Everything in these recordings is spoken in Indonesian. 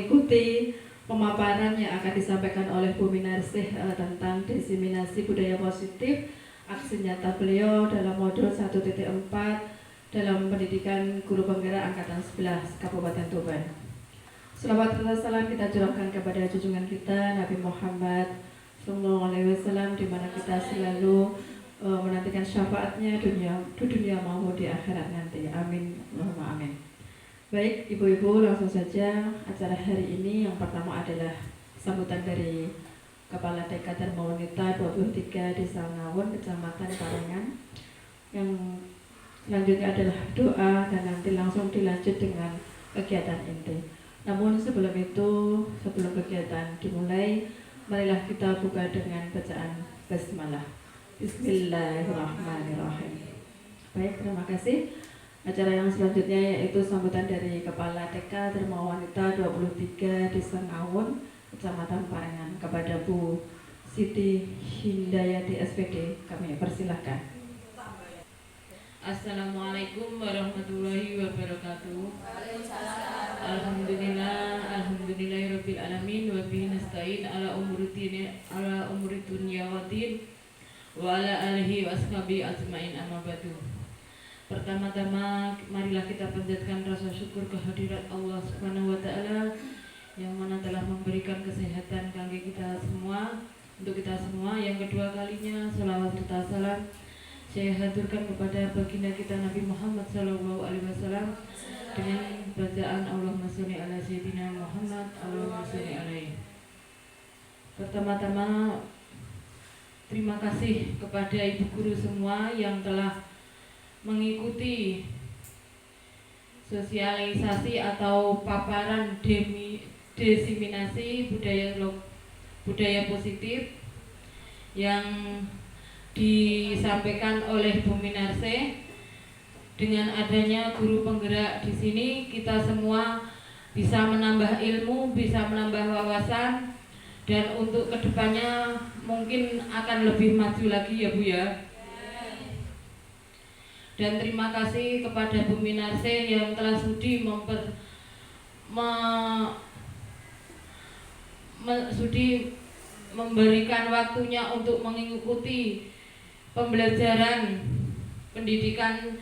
mengikuti pemaparan yang akan disampaikan oleh Bu Minarsih tentang diseminasi budaya positif, aksi nyata beliau dalam modul 1.4 dalam pendidikan guru penggerak angkatan 11 Kabupaten Tuban. Selawat dan salam kita curahkan kepada junjungan kita Nabi Muhammad SAW, di mana kita selalu menantikan syafaatnya di dunia maupun di akhirat nanti. Amin. Allahumma amin. Baik, ibu-ibu, langsung saja acara hari ini. Yang pertama adalah sambutan dari Kepala TK Dharma Wanita 23 Desa Ngawon, Kecamatan Parengan. Yang selanjutnya adalah doa dan nanti langsung dilanjut dengan kegiatan inti. Namun sebelum itu, sebelum kegiatan dimulai, marilah kita buka dengan bacaan basmalah. Bismillahirrahmanirrahim. Baik, terima kasih. Acara yang selanjutnya yaitu sambutan dari Kepala TK Dharma Wanita 23 Desa Ngawon, Kecamatan Parengan, kepada Bu Siti Hindayati SPD. Kami persilahkan. Assalamualaikum warahmatullahi wabarakatuh. Alhamdulillahirabbil alamin wa bihi nasta'in ala umuri dunya waddin wa ala alihi washabihi ajmain, amma ba'du. Pertama-tama marilah kita panjatkan rasa syukur kehadirat Allah Subhanahu wa taala yang mana telah memberikan kesehatan bagi kita semua, untuk kita semua. Yang kedua kalinya salawat serta salam saya haturkan kepada baginda kita Nabi Muhammad SAW dengan bacaan Allahumma sholli ala sayyidina Muhammad, Allahumma sholli alaihi. Pertama-tama terima kasih kepada ibu guru semua yang telah mengikuti sosialisasi atau paparan diseminasi budaya positif yang disampaikan oleh Bu Minarsih. Dengan adanya guru penggerak di sini, kita semua bisa menambah ilmu, bisa menambah wawasan, dan untuk kedepannya mungkin akan lebih maju lagi ya Bu ya. Dan terima kasih kepada Bu Minarsih yang telah sudi memberikan waktunya untuk mengikuti pembelajaran pendidikan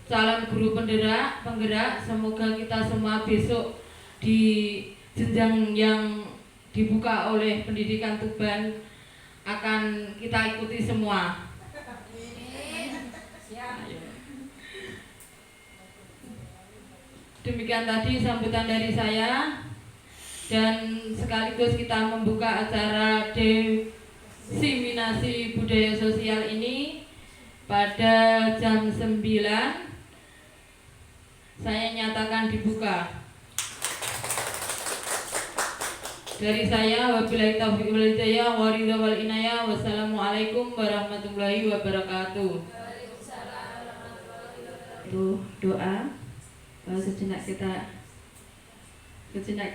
calon guru penggerak. Semoga kita semua besok di jenjang yang dibuka oleh pendidikan Tuban akan kita ikuti semua. Demikian tadi sambutan dari saya, dan sekaligus kita membuka acara diseminasi budaya sosial ini pada jam 9. Saya nyatakan dibuka. Dari saya, wabillahi taufiq wal hidayah wa ridha wal inayah. Wassalamualaikum warahmatullahi wabarakatuh. Itu doa. Sejenak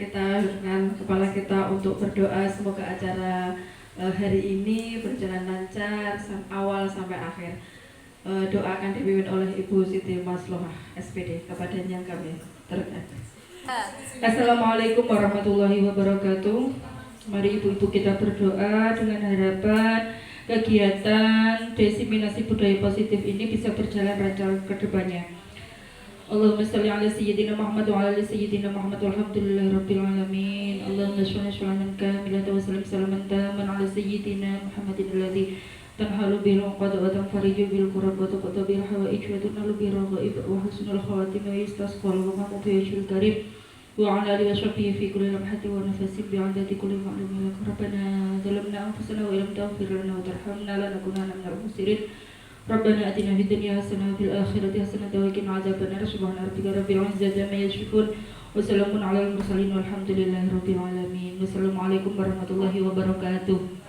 kita dengan kepala kita untuk berdoa semoga acara hari ini berjalan lancar awal sampai akhir. Doa akan dipimpin oleh Ibu Siti Maslohah SPD. Kepadanya kami terkasih. Assalamualaikum warahmatullahi wabarakatuh. Mari ibu-ibu kita berdoa dengan harapan kegiatan diseminasi budaya positif ini bisa berjalan lancar ke depannya. Allahumma sholli ala sayyidina Muhammad wa ala sayyidina Muhammad walhamdulillahirabbil alamin. Allahumma sholli salaman kamilatan wa sallim salaman taman ala sayyidina Muhammadin alladzi tanhalu bil uqad wa tanfariju bil qurab wa tuqta bil hawaij wa tunalu bil raghaib wa husnul khawatimah wa istasqal wa mamu fi ajril karim wa ala alihi wa sahbihi fi kulli lamhatin wa nafasin bi 'adadi kulli ma'lumin. Rabbana zalamna anfusana wa illam taghfir lana wa tarhamna lanakunanna minal khasirin. Rabbana atina fid dunya hasanah wa fil akhirati hasanah wa qina adzabannar. Subhana rabbika rabbil izzati amma yasifun wa salamun alal mursalin walhamdulillahi rabbil alamin. Wassalamualaikum warahmatullahi wabarakatuh.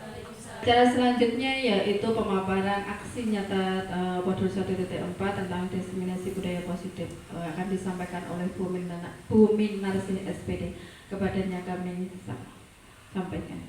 Acara selanjutnya yaitu pemaparan aksi nyata modul 1.4 tentang diseminasi budaya positif akan disampaikan oleh Bu Minarsih SPD. Kepadanya kami sampaikan.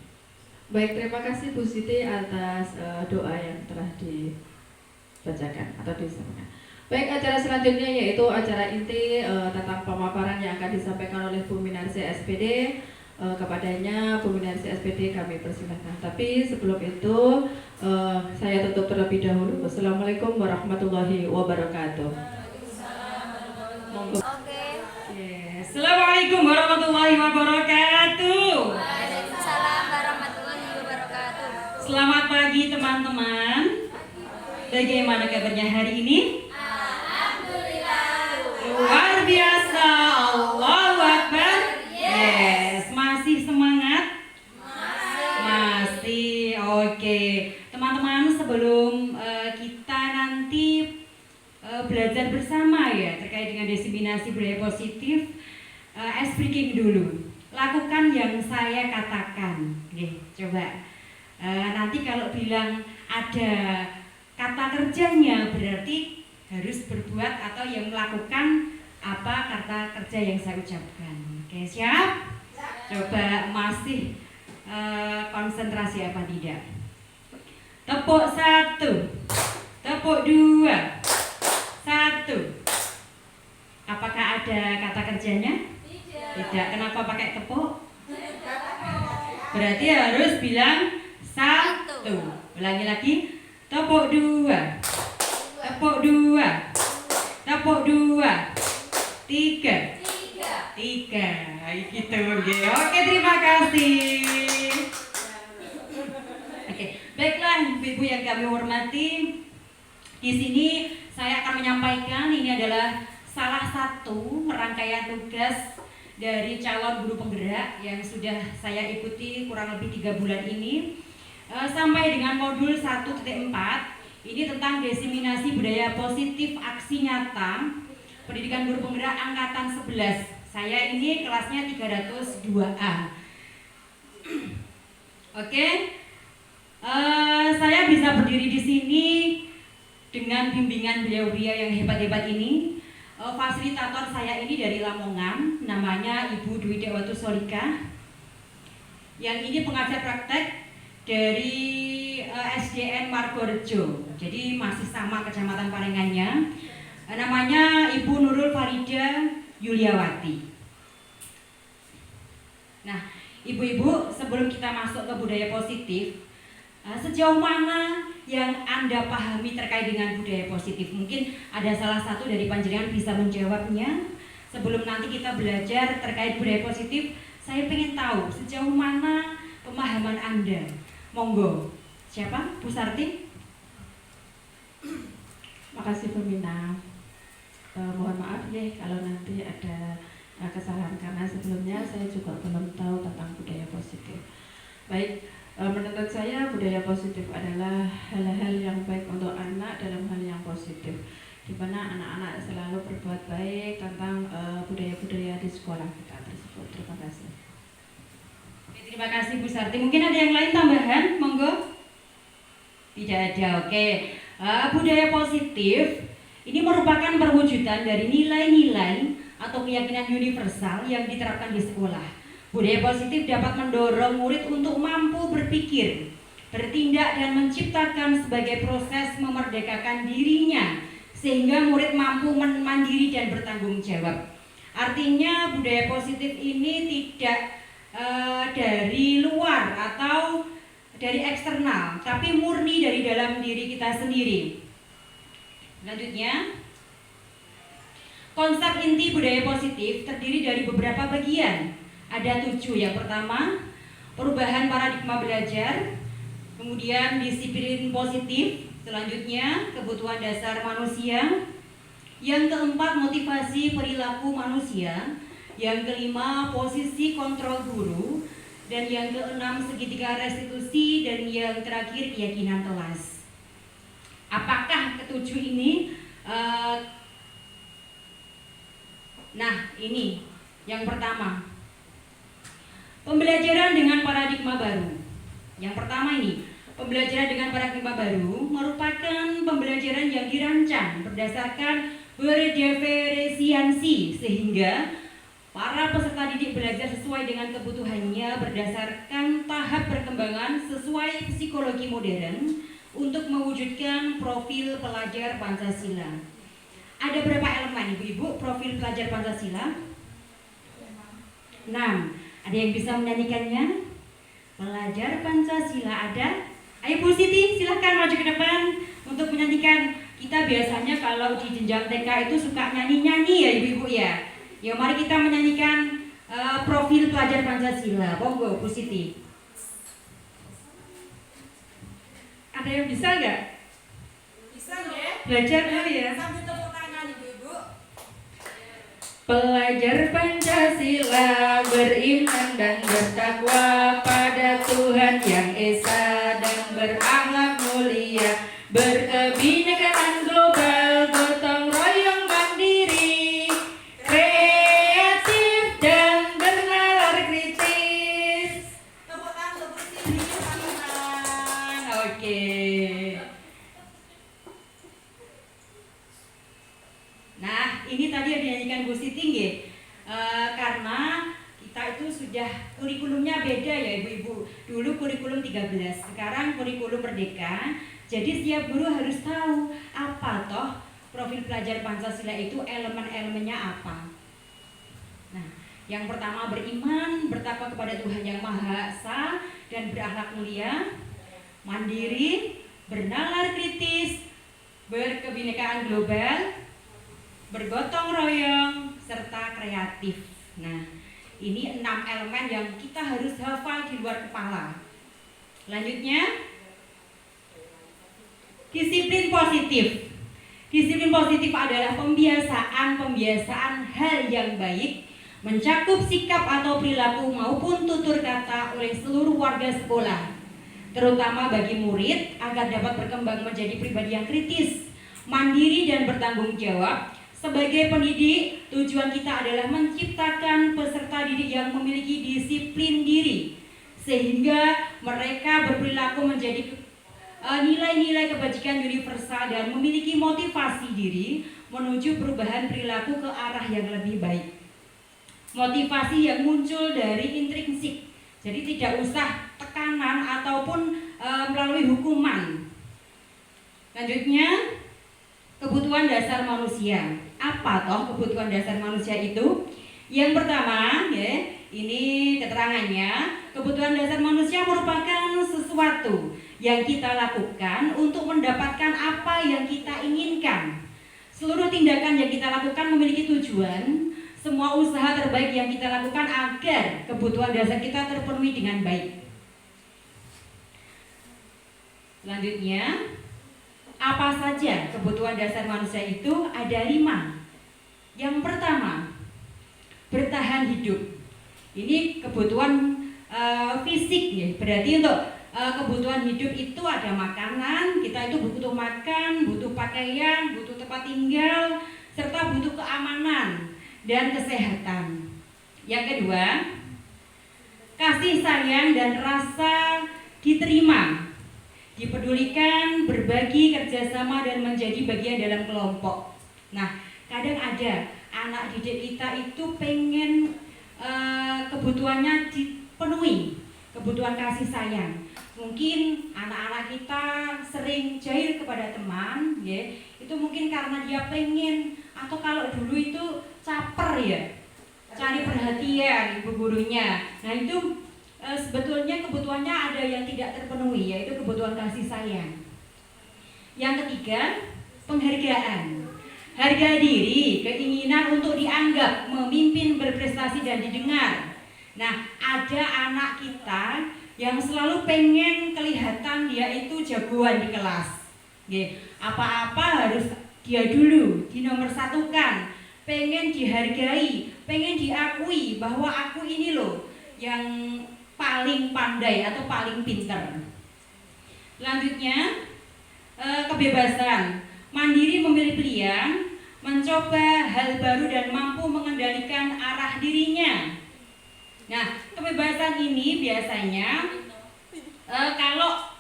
Baik, terima kasih Bu Siti atas doa yang telah dibacakan atau disampaikan. Baik, acara selanjutnya yaitu acara inti tentang pemaparan yang akan disampaikan oleh Bu Minarsi SPD. Kepadanya Bu Minarsi SPD kami persilahkan. Tapi sebelum itu saya tutup terlebih dahulu. Wassalamualaikum warahmatullahi wabarakatuh. Monggo. Assalamualaikum warahmatullahi wabarakatuh. Waalaikumsalam warahmatullahi wabarakatuh. Selamat pagi teman-teman. Bagaimana kabarnya hari ini? Alhamdulillah. Luar biasa. Allahu Akbar. Yes. Masih semangat? Masih. Oke. Teman-teman, sebelum kita nanti belajar bersama ya terkait dengan diseminasi budaya positif, ice breaking dulu. Lakukan yang saya katakan. Oke, coba. Nanti kalau bilang ada kata kerjanya berarti harus berbuat atau yang melakukan apa kata kerja yang saya ucapkan. Oke, siap? Coba masih konsentrasi apa tidak? Tepuk 1, tepuk 2, 1. Apakah ada kata kerjanya? Tidak. Kenapa pakai tepuk? Berarti harus bilang 1. Ulangi lagi. Tepuk 2, tepuk 2, tepuk 2, 3, 3. Gitu. Oke, terima kasih. Oke, baiklah ibu-ibu yang kami hormati. Di sini saya akan menyampaikan ini adalah salah satu rangkaian tugas dari calon guru penggerak yang sudah saya ikuti kurang lebih 3 bulan ini. Sampai dengan modul 1.4 ini tentang diseminasi budaya positif aksi nyata pendidikan guru penggerak angkatan 11. Saya ini kelasnya 302A. Oke. Saya bisa berdiri di sini dengan bimbingan beliau-beliau yang hebat-hebat ini. Fasilitator saya ini dari Lamongan, namanya Ibu Dwi Dewatu Solika. Yang ini pengajar praktek dari SDN Margorejo, jadi masih sama kecamatan Parengannya. Namanya Ibu Nurul Farida Yuliawati. Nah, ibu-ibu, sebelum kita masuk ke budaya positif, sejauh mana yang Anda pahami terkait dengan budaya positif? Mungkin ada salah satu dari panjenengan bisa menjawabnya. Sebelum nanti kita belajar terkait budaya positif, saya ingin tahu sejauh mana pemahaman Anda. Monggo. Siapa? Bu Sarti? Makasih Bu Mina. Mohon maaf ya kalau nanti ada kesalahan karena sebelumnya saya juga belum tahu tentang budaya positif. Baik, menurut saya budaya positif adalah hal-hal yang baik untuk anak dalam hal yang positif, di mana anak-anak selalu berbuat baik tentang budaya-budaya di sekolah kita tersebut. Terima kasih. Terima kasih Bu Sarti. Mungkin ada yang lain tambahan? Monggo. Tidak ada. Oke. Budaya positif ini merupakan perwujudan dari nilai-nilai atau keyakinan universal yang diterapkan di sekolah. Budaya positif dapat mendorong murid untuk mampu berpikir, bertindak dan menciptakan sebagai proses memerdekakan dirinya sehingga murid mampu mandiri dan bertanggung jawab. Artinya budaya positif ini tidak dari luar atau dari eksternal, tapi murni dari dalam diri kita sendiri. Selanjutnya, konsep inti budaya positif terdiri dari beberapa bagian. Ada 7. Yang pertama, perubahan paradigma belajar, kemudian disiplin positif, selanjutnya kebutuhan dasar manusia, yang keempat motivasi perilaku manusia, yang kelima posisi kontrol guru, dan yang keenam segitiga restitusi, dan yang terakhir keyakinan kelas. Apakah ketujuh ini? Nah, ini yang pertama, pembelajaran dengan paradigma baru. Yang pertama ini, pembelajaran dengan paradigma baru merupakan pembelajaran yang dirancang berdasarkan berdiferensiasi sehingga para peserta didik belajar sesuai dengan kebutuhannya berdasarkan tahap perkembangan sesuai psikologi modern untuk mewujudkan profil pelajar Pancasila. Ada berapa elemen ibu-ibu profil pelajar Pancasila? 6. Ada yang bisa menyanyikannya? Pelajar Pancasila ada? Ayo Bu Siti, silahkan maju ke depan untuk menyanyikan. Kita biasanya kalau di jenjang TK itu suka nyanyi-nyanyi ya ibu-ibu ya. Ya mari kita menyanyikan profil pelajar Pancasila. Monggo Bu Siti. Ada yang bisa nggak? Bisa nggak? Belajar dulu ya. Sambil tepuk tangan ibu-ibu. Pelajar Pancasila beriman dan bertakwa pada Tuhan yang Esa dan berakhlak mulia, berkebinekaan global, gotong royong mandiri, kreatif dan bernalar kritis. Tepuk tangan untuk Bu Siti, teman-teman. Oke. Nah, ini tadi yang dinyanyikan Bu Siti nggih. Karena kita itu sudah kurikulumnya beda ya ibu-ibu. Dulu kurikulum 13, sekarang kurikulum merdeka. Jadi setiap guru harus tahu apa toh profil pelajar Pancasila itu elemen-elemennya apa. Nah, yang pertama beriman, bertakwa kepada Tuhan yang Maha Esa dan berakhlak mulia, mandiri, bernalar kritis, berkebinekaan global, bergotong royong, serta kreatif. Nah, ini 6 elemen yang kita harus hafal di luar kepala. Lanjutnya, disiplin positif. Disiplin positif adalah pembiasaan hal yang baik, mencakup sikap atau perilaku maupun tutur kata oleh seluruh warga sekolah, terutama bagi murid agar dapat berkembang menjadi pribadi yang kritis, mandiri dan bertanggung jawab. Sebagai pendidik, tujuan kita adalah menciptakan peserta didik yang memiliki disiplin diri, sehingga mereka berperilaku menjadi nilai-nilai kebajikan universal dan memiliki motivasi diri menuju perubahan perilaku ke arah yang lebih baik. Motivasi yang muncul dari intrinsik, jadi tidak usah tekanan ataupun melalui hukuman. Lanjutnya, kebutuhan dasar manusia. Apa toh kebutuhan dasar manusia itu? Yang pertama, ya, ini keterangannya, kebutuhan dasar manusia merupakan sesuatu yang kita lakukan untuk mendapatkan apa yang kita inginkan. Seluruh tindakan yang kita lakukan memiliki tujuan. Semua usaha terbaik yang kita lakukan agar kebutuhan dasar kita terpenuhi dengan baik. Selanjutnya, apa saja kebutuhan dasar manusia itu? Ada 5. Yang pertama, bertahan hidup. Ini kebutuhan fisik ya. Berarti untuk kebutuhan hidup itu ada makanan, kita itu butuh makan, butuh pakaian, butuh tempat tinggal, serta butuh keamanan dan kesehatan. Yang kedua, kasih sayang dan rasa diterima, dipedulikan, berbagi, kerjasama, dan menjadi bagian dalam kelompok. Nah, kadang ada anak didik kita itu pengen kebutuhannya dipenuhi, kebutuhan kasih sayang. Mungkin anak-anak kita sering jahil kepada teman, ya, itu mungkin karena dia pengen, atau kalau dulu itu caper ya, cari perhatian ibu gurunya. Nah itu sebetulnya kebutuhannya ada yang tidak terpenuhi, yaitu kebutuhan kasih sayang. Yang ketiga, penghargaan. Harga diri, keinginan untuk dianggap, memimpin, berprestasi dan didengar. Nah, ada anak kita yang selalu pengen kelihatan dia itu jagoan di kelas. Apa-apa harus dia dulu dinomorsatukan, pengen dihargai, pengen diakui bahwa aku ini loh yang paling pandai atau paling pinter. Selanjutnya, kebebasan. Mandiri, memilih pilihan, mencoba hal baru dan mampu mengendalikan arah dirinya. Nah, kebebasan ini biasanya kalau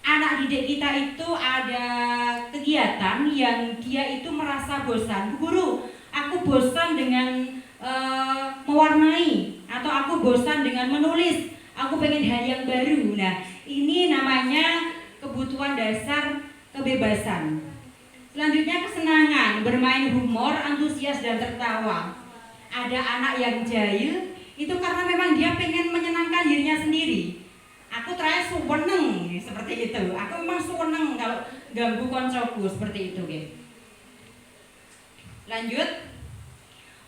anak didik kita itu ada kegiatan yang dia itu merasa bosan. Guru, aku bosan dengan mewarnai, atau aku bosan dengan menulis, aku pengen hal yang baru. Nah, ini namanya kebutuhan dasar kebebasan. Selanjutnya kesenangan, bermain humor, antusias dan tertawa. Ada anak yang jahil, itu karena memang dia pengen menyenangkan dirinya sendiri. Aku terakhir suweneng seperti itu. Aku memang suweneng kalau ganggu koncoku seperti itu, gitu. Lanjut,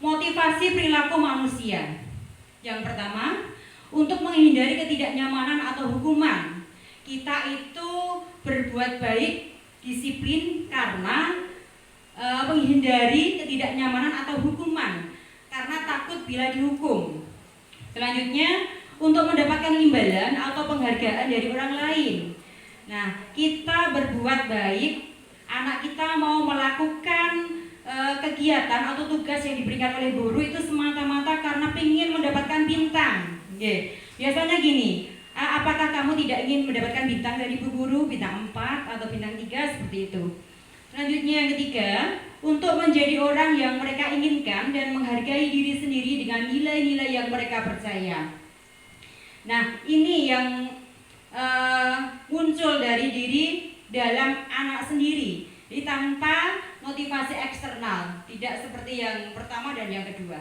motivasi perilaku manusia. Yang pertama, untuk menghindari ketidaknyamanan atau hukuman. Kita itu berbuat baik, disiplin karena menghindari ketidaknyamanan atau hukuman, karena takut bila dihukum. Selanjutnya, untuk mendapatkan imbalan atau penghargaan dari orang lain. Nah, kita berbuat baik, anak kita mau melakukan kegiatan atau tugas yang diberikan oleh guru itu semata-mata karena ingin mendapatkan bintang. Biasanya gini, apakah kamu tidak ingin mendapatkan bintang dari ibu guru, bintang 4 atau bintang 3 seperti itu. Selanjutnya yang ketiga, untuk menjadi orang yang mereka inginkan dan menghargai diri sendiri dengan nilai-nilai yang mereka percaya. Nah, ini yang muncul dari diri dalam anak sendiri. Jadi tanpa motivasi eksternal, tidak seperti yang pertama dan yang kedua.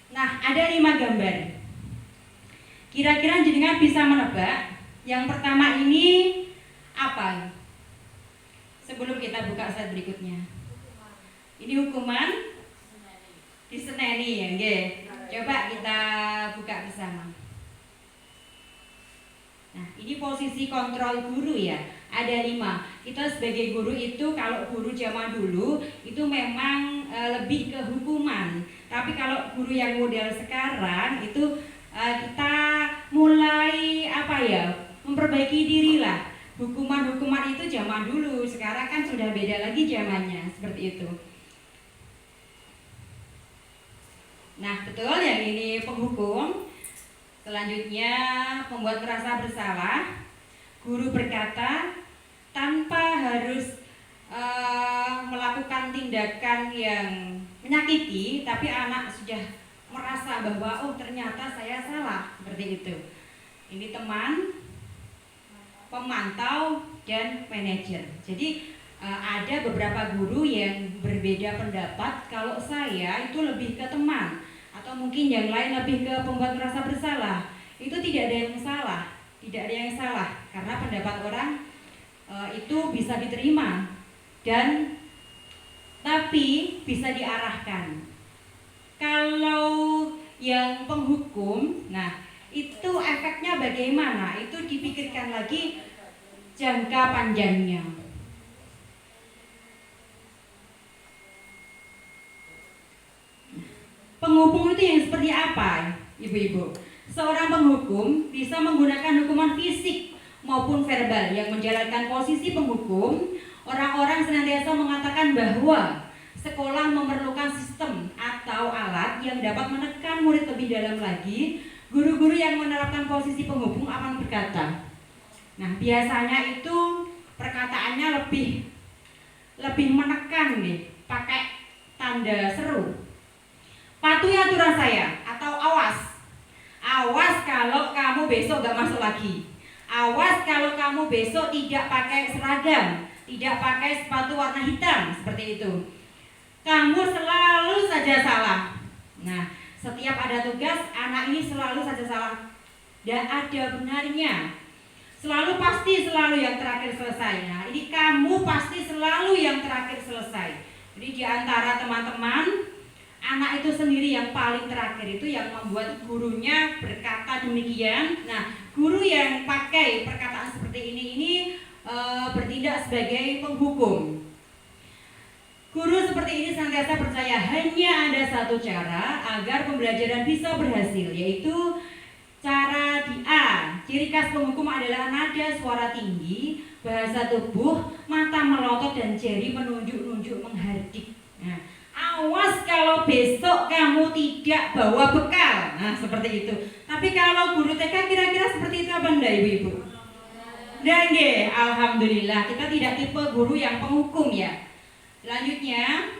Nah, ada 5 gambar. Kira-kira jenengan bisa menebak yang pertama ini apa? Sebelum kita buka slide berikutnya. Ini hukuman diseneni ya, nggih. Coba kita buka bersama. Nah, ini posisi kontrol guru ya. Ada 5. Kita sebagai guru itu, kalau guru zaman dulu itu memang lebih ke hukuman. Tapi kalau guru yang model sekarang itu kita mulai memperbaiki diri lah. Hukuman-hukuman itu zaman dulu, sekarang kan sudah beda lagi zamannya, seperti itu. Nah, betul yang ini penghukum. Selanjutnya, pembuat merasa bersalah. Guru berkata, tanpa harus melakukan tindakan yang menyakiti, tapi anak sudah merasa bahwa oh ternyata saya salah, seperti itu. Ini teman, pemantau, dan manajer. Jadi ada beberapa guru yang berbeda pendapat. Kalau saya itu lebih ke teman, atau mungkin yang lain lebih ke pembuat merasa bersalah. Itu tidak ada yang salah, tidak ada yang salah, karena pendapat orang itu bisa diterima dan tapi bisa diarahkan. Kalau yang penghukum, nah itu efeknya bagaimana? Itu dipikirkan lagi jangka panjangnya. Penghukum itu yang seperti apa, ibu-ibu? Seorang penghukum bisa menggunakan hukuman fisik maupun verbal. Yang menjalankan posisi penghukum, orang-orang senantiasa mengatakan bahwa sekolah memerlukan sistem atau alat yang dapat menekan murid lebih dalam lagi. Guru-guru yang menerapkan posisi penghukum akan berkata, nah biasanya itu perkataannya lebih menekan nih, pakai tanda seru. Patuhi aturan saya, atau awas. Awas kalau kamu besok gak masuk lagi. Awas kalau kamu besok tidak pakai seragam, tidak pakai sepatu warna hitam, seperti itu. Kamu selalu saja salah. Nah, setiap ada tugas, anak ini selalu saja salah. Dan ada benarnya. Selalu pasti selalu yang terakhir selesai. Nah, ini kamu pasti selalu yang terakhir selesai. Jadi di antara teman-teman, anak itu sendiri yang paling terakhir, itu yang membuat gurunya berkata demikian. Nah, guru yang pakai perkataan seperti ini bertindak sebagai penghukum. Guru seperti ini senantiasa percaya hanya ada satu cara agar pembelajaran bisa berhasil, yaitu cara di A. Ciri khas penghukum adalah nada suara tinggi, bahasa tubuh, mata melotot, dan jari menunjuk-nunjuk menghardik. Nah, awas kalau besok kamu tidak bawa bekal. Nah, seperti itu. Tapi kalau guru TK kira-kira seperti itu apa enggak, ibu-ibu? Dan alhamdulillah kita tidak tipe guru yang penghukum ya. Selanjutnya,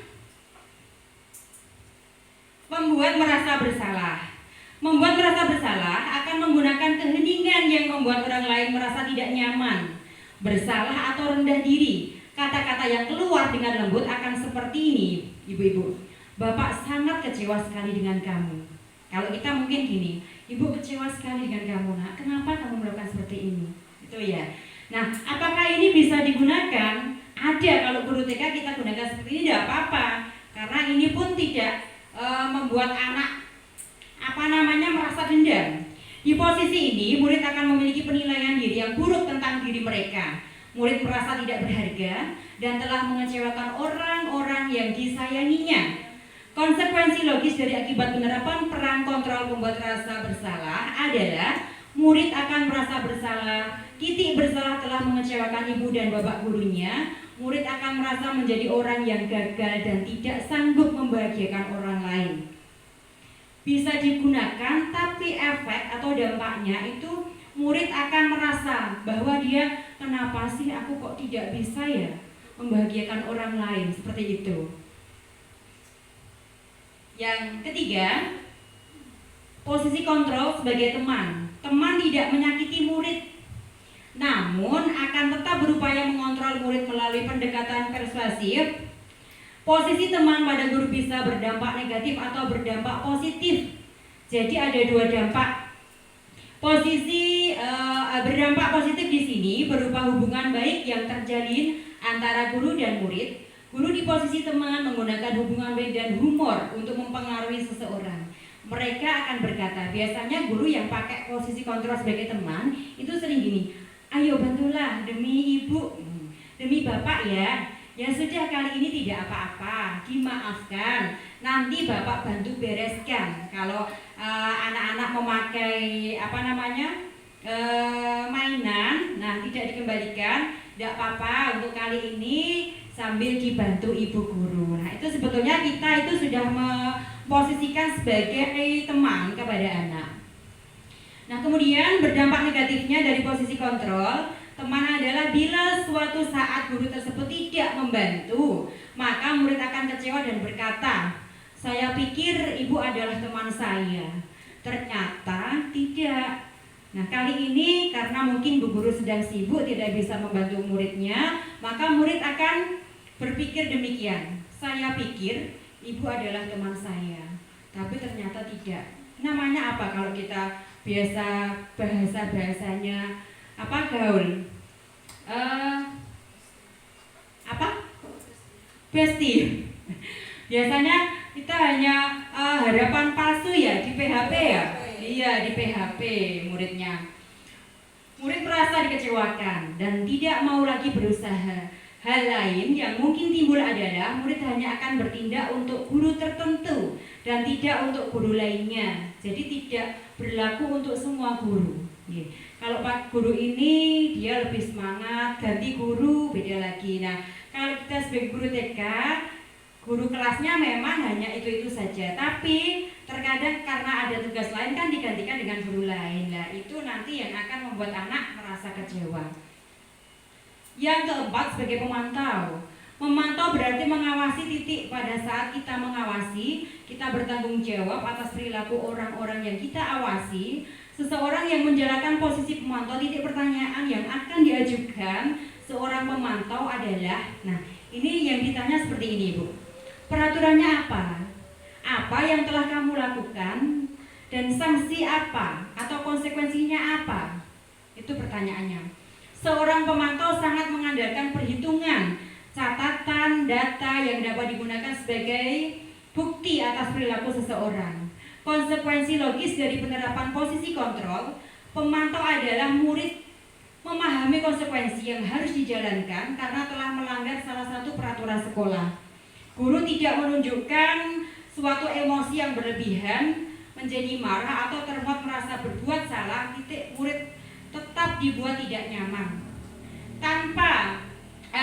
membuat merasa bersalah. Membuat merasa bersalah akan menggunakan keheningan yang membuat orang lain merasa tidak nyaman, bersalah atau rendah diri. Kata-kata yang keluar dengan lembut akan seperti ini, ibu-ibu. Bapak sangat kecewa sekali dengan kamu. Kalau kita mungkin gini, ibu kecewa sekali dengan kamu, nak. Kenapa kamu melakukan seperti ini? Itu ya. Nah, apakah ini bisa digunakan? Ada, kalau guru TK kita gunakan seperti ini tidak apa-apa. Karena ini pun tidak membuat anak merasa dendam. Di posisi ini, murid akan memiliki penilaian diri yang buruk tentang diri mereka. Murid merasa tidak berharga dan telah mengecewakan orang-orang yang disayanginya. Konsekuensi logis dari akibat penerapan peran kontrol pembuat rasa bersalah adalah murid akan merasa bersalah. Titik bersalah telah mengecewakan ibu dan bapak gurunya. Murid akan merasa menjadi orang yang gagal dan tidak sanggup membahagiakan orang lain. Bisa digunakan, tapi efek atau dampaknya itu murid akan merasa bahwa dia, kenapa sih aku kok tidak bisa ya membahagiakan orang lain, seperti itu. Yang ketiga, posisi kontrol sebagai teman. Teman tidak menyakiti murid, namun akan tetap berupaya mengontrol murid melalui pendekatan persuasif. Posisi teman pada guru bisa berdampak negatif atau berdampak positif. Jadi ada dua dampak. Posisi berdampak positif di sini berupa hubungan baik yang terjalin antara guru dan murid. Guru di posisi teman menggunakan hubungan baik dan humor untuk mempengaruhi seseorang. Mereka akan berkata, biasanya guru yang pakai posisi kontrol sebagai teman itu sering gini, ayo bantulah demi ibu, demi bapak ya. Ya sudah, kali ini tidak apa-apa, dimaafkan. Nanti bapak bantu bereskan. Kalau anak-anak memakai mainan, nah tidak dikembalikan, tidak apa-apa, untuk kali ini sambil dibantu ibu guru. Nah itu sebetulnya kita itu sudah memposisikan sebagai teman kepada anak. Nah kemudian berdampak negatifnya dari posisi kontrol teman adalah bila suatu saat guru tersebut tidak membantu, maka murid akan kecewa dan berkata, saya pikir ibu adalah teman saya, ternyata tidak. Nah kali ini karena mungkin bu guru sedang sibuk tidak bisa membantu muridnya, maka murid akan berpikir demikian, saya pikir ibu adalah teman saya, tapi ternyata tidak. Namanya apa kalau kita biasa bahasanya gaul? Bestie. Biasanya kita hanya harapan palsu ya di PHP ya. Iya, di PHP muridnya. Murid merasa dikecewakan dan tidak mau lagi berusaha. Hal lain yang mungkin timbul adalah murid hanya akan bertindak untuk guru tertentu dan tidak untuk guru lainnya. Jadi tidak berlaku untuk semua guru. Kalau Pak guru ini dia lebih semangat, ganti guru beda lagi. Nah, kalau kita sebagai guru TK, guru kelasnya memang hanya itu-itu saja. Tapi terkadang karena ada tugas lain kan digantikan dengan guru lain. Nah, itu nanti yang akan membuat anak merasa kecewa. Yang keempat, sebagai pemantau. Memantau berarti mengawasi titik. Pada saat kita mengawasi, kita bertanggung jawab atas perilaku orang-orang yang kita awasi. Seseorang yang menjalankan posisi pemantau, titik pertanyaan yang akan diajukan seorang pemantau adalah, nah ini yang ditanya seperti ini Bu, peraturannya apa? Apa yang telah kamu lakukan? Dan sanksi apa? Atau konsekuensinya apa? Itu pertanyaannya. Seorang pemantau sangat mengandalkan perhitungan, catatan, data yang dapat digunakan sebagai bukti atas perilaku seseorang. Konsekuensi logis dari penerapan posisi kontrol, pemantau adalah murid memahami konsekuensi yang harus dijalankan karena telah melanggar salah satu peraturan sekolah. Guru tidak menunjukkan suatu emosi yang berlebihan, menjadi marah atau termohon merasa berbuat salah, murid tetap dibuat tidak nyaman. Tanpa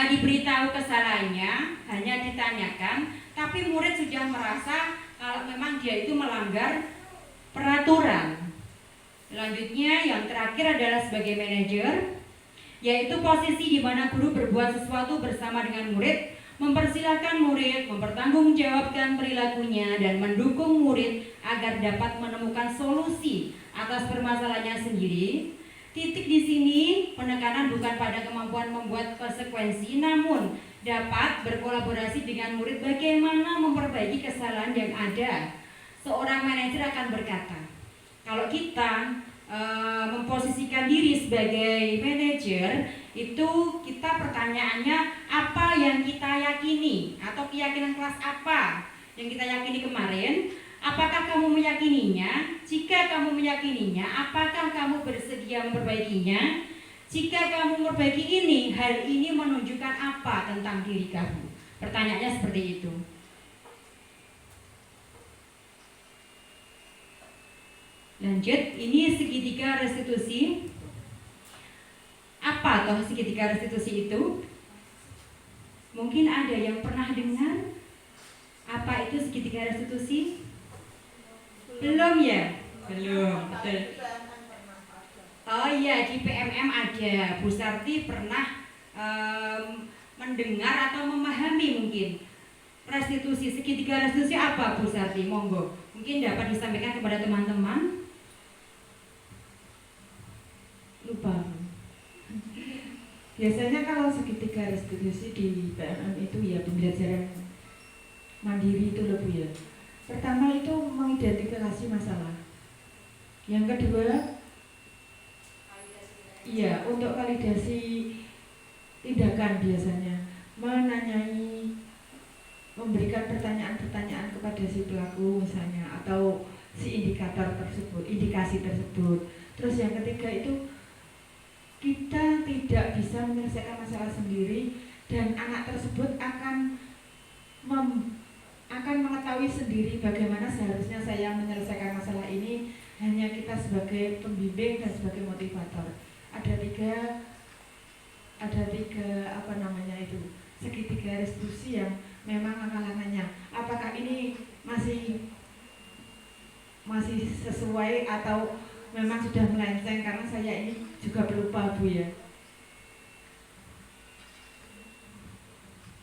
diberitahu kesalahannya, hanya ditanyakan, tapi murid sudah merasa kalau memang dia itu melanggar peraturan. Selanjutnya yang terakhir adalah sebagai manajer, yaitu posisi di mana guru berbuat sesuatu bersama dengan murid, mempersilahkan murid, mempertanggungjawabkan perilakunya dan mendukung murid agar dapat menemukan solusi atas permasalahannya sendiri. Titik di sini penekanan bukan pada kemampuan membuat konsekuensi, namun dapat berkolaborasi dengan murid bagaimana memperbaiki kesalahan yang ada. Seorang manajer akan berkata, kalau kita memposisikan diri sebagai manajer, itu kita pertanyaannya apa yang kita yakini atau keyakinan kelas apa yang kita yakini kemarin. Apakah kamu meyakininya? Jika kamu meyakininya, apakah kamu bersedia memperbaikinya? Jika kamu memperbaiki ini, hal ini menunjukkan apa tentang diri kamu? Pertanyaannya seperti itu. Lanjut, ini segitiga restitusi. Apa toh segitiga restitusi itu? Mungkin ada yang pernah dengar apa itu segitiga restitusi? Belum ya? Belum, betul. Oh iya, di PMM ada. Bu Sarti pernah mendengar atau memahami mungkin restitusi, segitiga restitusi apa Bu Sarti? Monggo, mungkin dapat disampaikan kepada teman-teman. Lupa. Biasanya kalau segitiga restitusi di PMM itu ya pembelajaran mandiri itu loh Bu ya. Pertama itu mengidentifikasi masalah. Yang kedua, iya untuk validasi tindakan biasanya menanyai, memberikan pertanyaan-pertanyaan kepada si pelaku misalnya atau si indikator tersebut, indikasi tersebut. Terus yang ketiga itu kita tidak bisa menyelesaikan masalah sendiri dan anak tersebut akan mengetahui sendiri bagaimana seharusnya saya menyelesaikan masalah ini. Hanya kita sebagai pembimbing dan sebagai motivator. Ada tiga segitiga restitusi yang memang langkah-langkahnya. Apakah ini masih sesuai atau memang sudah melenceng, karena saya ini juga pelupa Bu ya.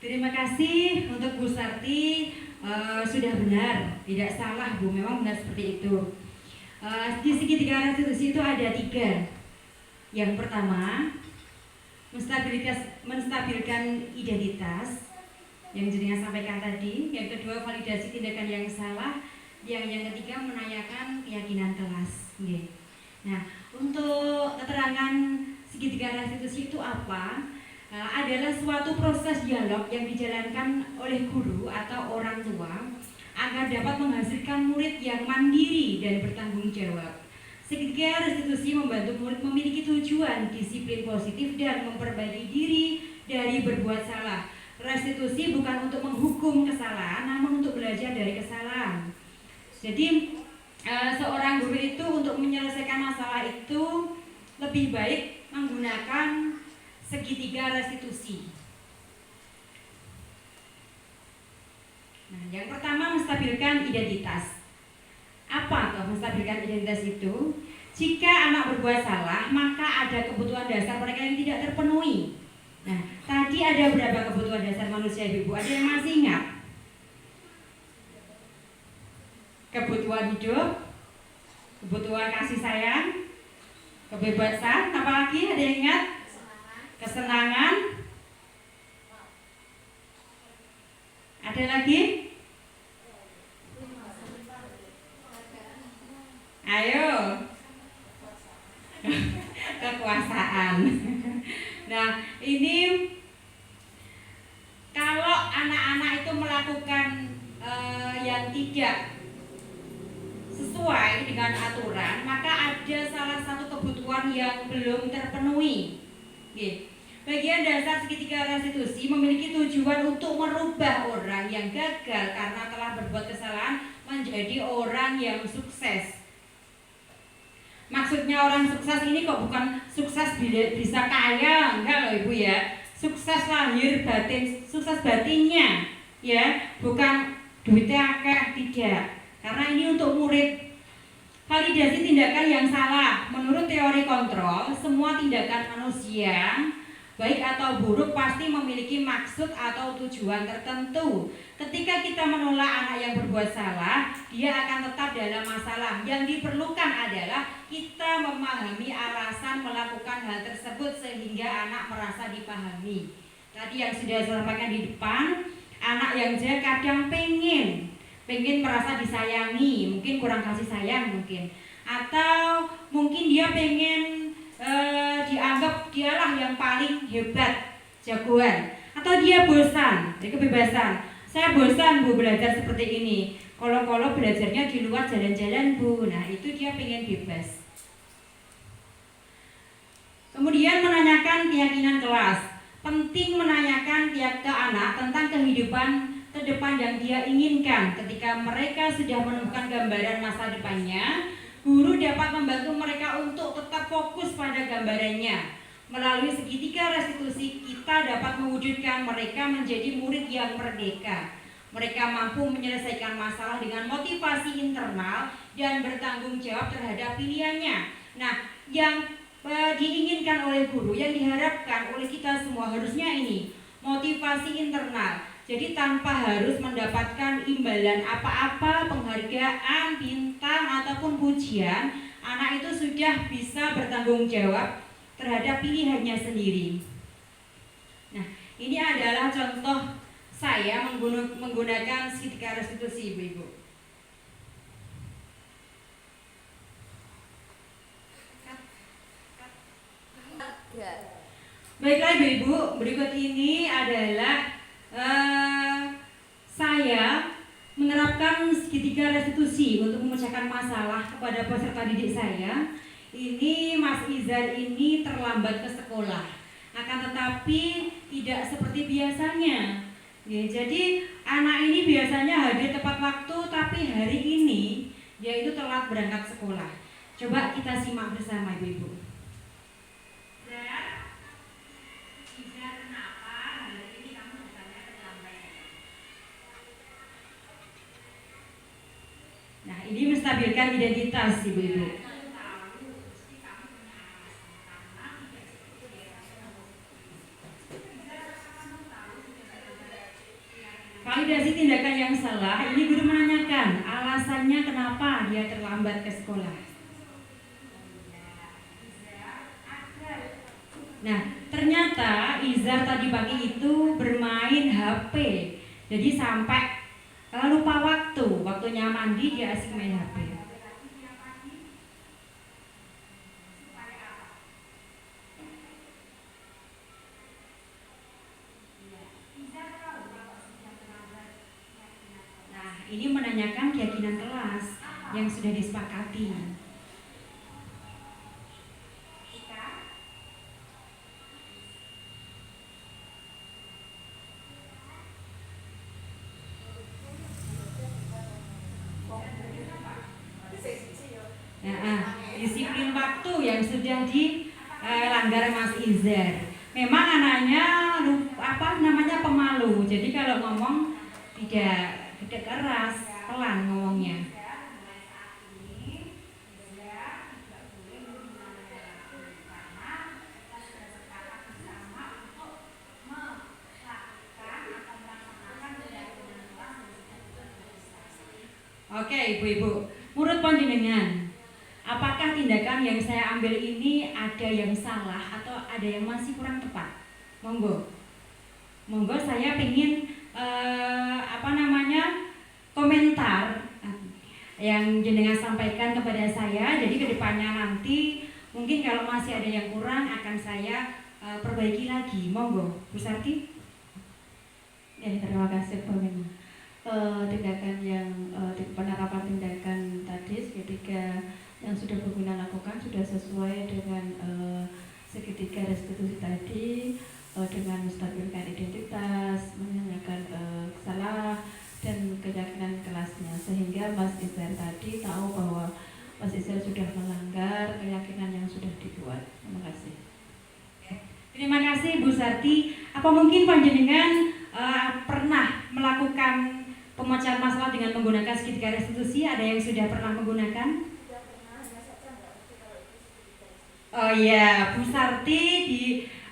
Terima kasih untuk Bu Sarti. Sudah benar, tidak salah Bu, memang benar seperti itu. Di segitiga restitusi itu ada 3. Yang pertama, menstabilkan identitas yang jenengan sampaikan tadi. Yang kedua, validasi tindakan yang salah. Yang ketiga, menanyakan keyakinan kelas. Nah, untuk keterangan segitiga restitusi itu apa? Adalah suatu proses dialog yang dijalankan oleh guru atau orang tua agar dapat menghasilkan murid yang mandiri dan bertanggung jawab. Segitiga restitusi membantu murid memiliki tujuan, disiplin positif, dan memperbaiki diri dari berbuat salah. Restitusi bukan untuk menghukum kesalahan, namun untuk belajar dari kesalahan. Jadi seorang guru itu untuk menyelesaikan masalah itu lebih baik menggunakan segitiga restitusi. Nah, yang pertama menstabilkan identitas. Apa toh menstabilkan identitas itu? Jika anak berbuat salah, maka ada kebutuhan dasar mereka yang tidak terpenuhi. Nah, tadi ada berapa kebutuhan dasar manusia Ibu? Ada yang masih ingat? Kebutuhan hidup, kebutuhan kasih sayang, kebebasan, apa lagi? Ada yang ingat? Kesenangan. Ada lagi? Ayo. Kekuasaan. Nah, ini kalau anak-anak itu melakukan yang tidak sesuai dengan aturan, maka ada salah satu kebutuhan yang belum terpenuhi. Bagian dasar segitiga restitusi memiliki tujuan untuk merubah orang yang gagal karena telah berbuat kesalahan menjadi orang yang sukses. Maksudnya orang sukses ini kok bukan sukses bisa kaya, enggak loh Ibu ya. Sukses lahir batin, sukses batinnya ya, bukan duitnya akeh, tidak. Karena ini untuk murid. Validasi tindakan yang salah. Menurut teori kontrol, semua tindakan manusia baik atau buruk pasti memiliki maksud atau tujuan tertentu. Ketika kita menolak anak yang berbuat salah, dia akan tetap dalam masalah. Yang diperlukan adalah kita memahami alasan melakukan hal tersebut sehingga anak merasa dipahami. Tadi yang sudah saya sampaikan di depan, anak yang dia kadang pengen merasa disayangi, mungkin kurang kasih sayang mungkin, atau mungkin dia pengen dianggap dialah yang paling hebat, jagoan, atau dia bosan, jadi kebebasan. Saya bosan Bu belajar seperti ini. Kalau belajarnya di luar jalan-jalan Bu. Nah itu dia pengen bebas. Kemudian menanyakan keyakinan kelas. Penting menanyakan ke anak tentang kehidupan ke depan yang dia inginkan. Ketika mereka sudah menemukan gambaran masa depannya, guru dapat membantu mereka untuk tetap fokus pada gambarannya. Melalui segitiga restitusi, kita dapat mewujudkan mereka menjadi murid yang merdeka. Mereka mampu menyelesaikan masalah dengan motivasi internal dan bertanggung jawab terhadap pilihannya. Nah, yang diinginkan oleh guru, yang diharapkan oleh kita semua harusnya ini, motivasi internal. Jadi tanpa harus mendapatkan imbalan apa-apa, penghargaan, bintang, ataupun pujian, anak itu sudah bisa bertanggung jawab terhadap pilihannya sendiri. Nah, ini adalah contoh saya menggunakan segitiga restitusi, Ibu-Ibu. Baiklah Ibu-Ibu, berikut ini adalah saya menerapkan segitiga restitusi untuk memecahkan masalah kepada peserta didik saya. Ini Mas Izar ini terlambat ke sekolah, akan tetapi tidak seperti biasanya. Ya, jadi anak ini biasanya hadir tepat waktu, tapi hari ini dia itu telat berangkat sekolah. Coba kita simak bersama Ibu-Ibu. Nah, ini menstabilkan identitas Ibu-Ibu. Validasi tindakan yang salah, ini guru menanyakan alasannya kenapa dia terlambat ke sekolah. Nah, ternyata Izar tadi pagi itu bermain HP. Jadi sampai lupa waktunya mandi dia asik main HP. Nah, ini menanyakan keyakinan kelas yang sudah disepakati. Disiplin waktu yang sudah dilanggar Mas Izar. Memang anaknya pemalu. Jadi kalau ngomong tidak keras, pelan ngomongnya. Oke, Ibu-ibu, menurut panjenengan, apakah tindakan yang saya ambil ini ada yang salah atau ada yang masih kurang tepat? Monggo saya pengen komentar yang jenengan sampaikan kepada saya. Jadi kedepannya nanti mungkin kalau masih ada yang kurang akan saya perbaiki lagi. Monggo, Bu Sarti. Ya, terima kasih Bu Mina. Penerapan tindakan tadi segitiga yang sudah Bu Mina lakukan sudah sesuai dengan segitiga restitusi tadi, dengan menstabilkan identitas, menanyakan salah dan keyakinan kelasnya, sehingga Mas Izar tadi tahu bahwa Mas Izar sudah melanggar keyakinan yang sudah dibuat. Terima kasih. Terima kasih Bu Sarti. Apa mungkin panjenengan pernah melakukan pemecahan masalah dengan menggunakan segitiga restitusi? Ada yang sudah pernah menggunakan? Oh iya, Bu Sarti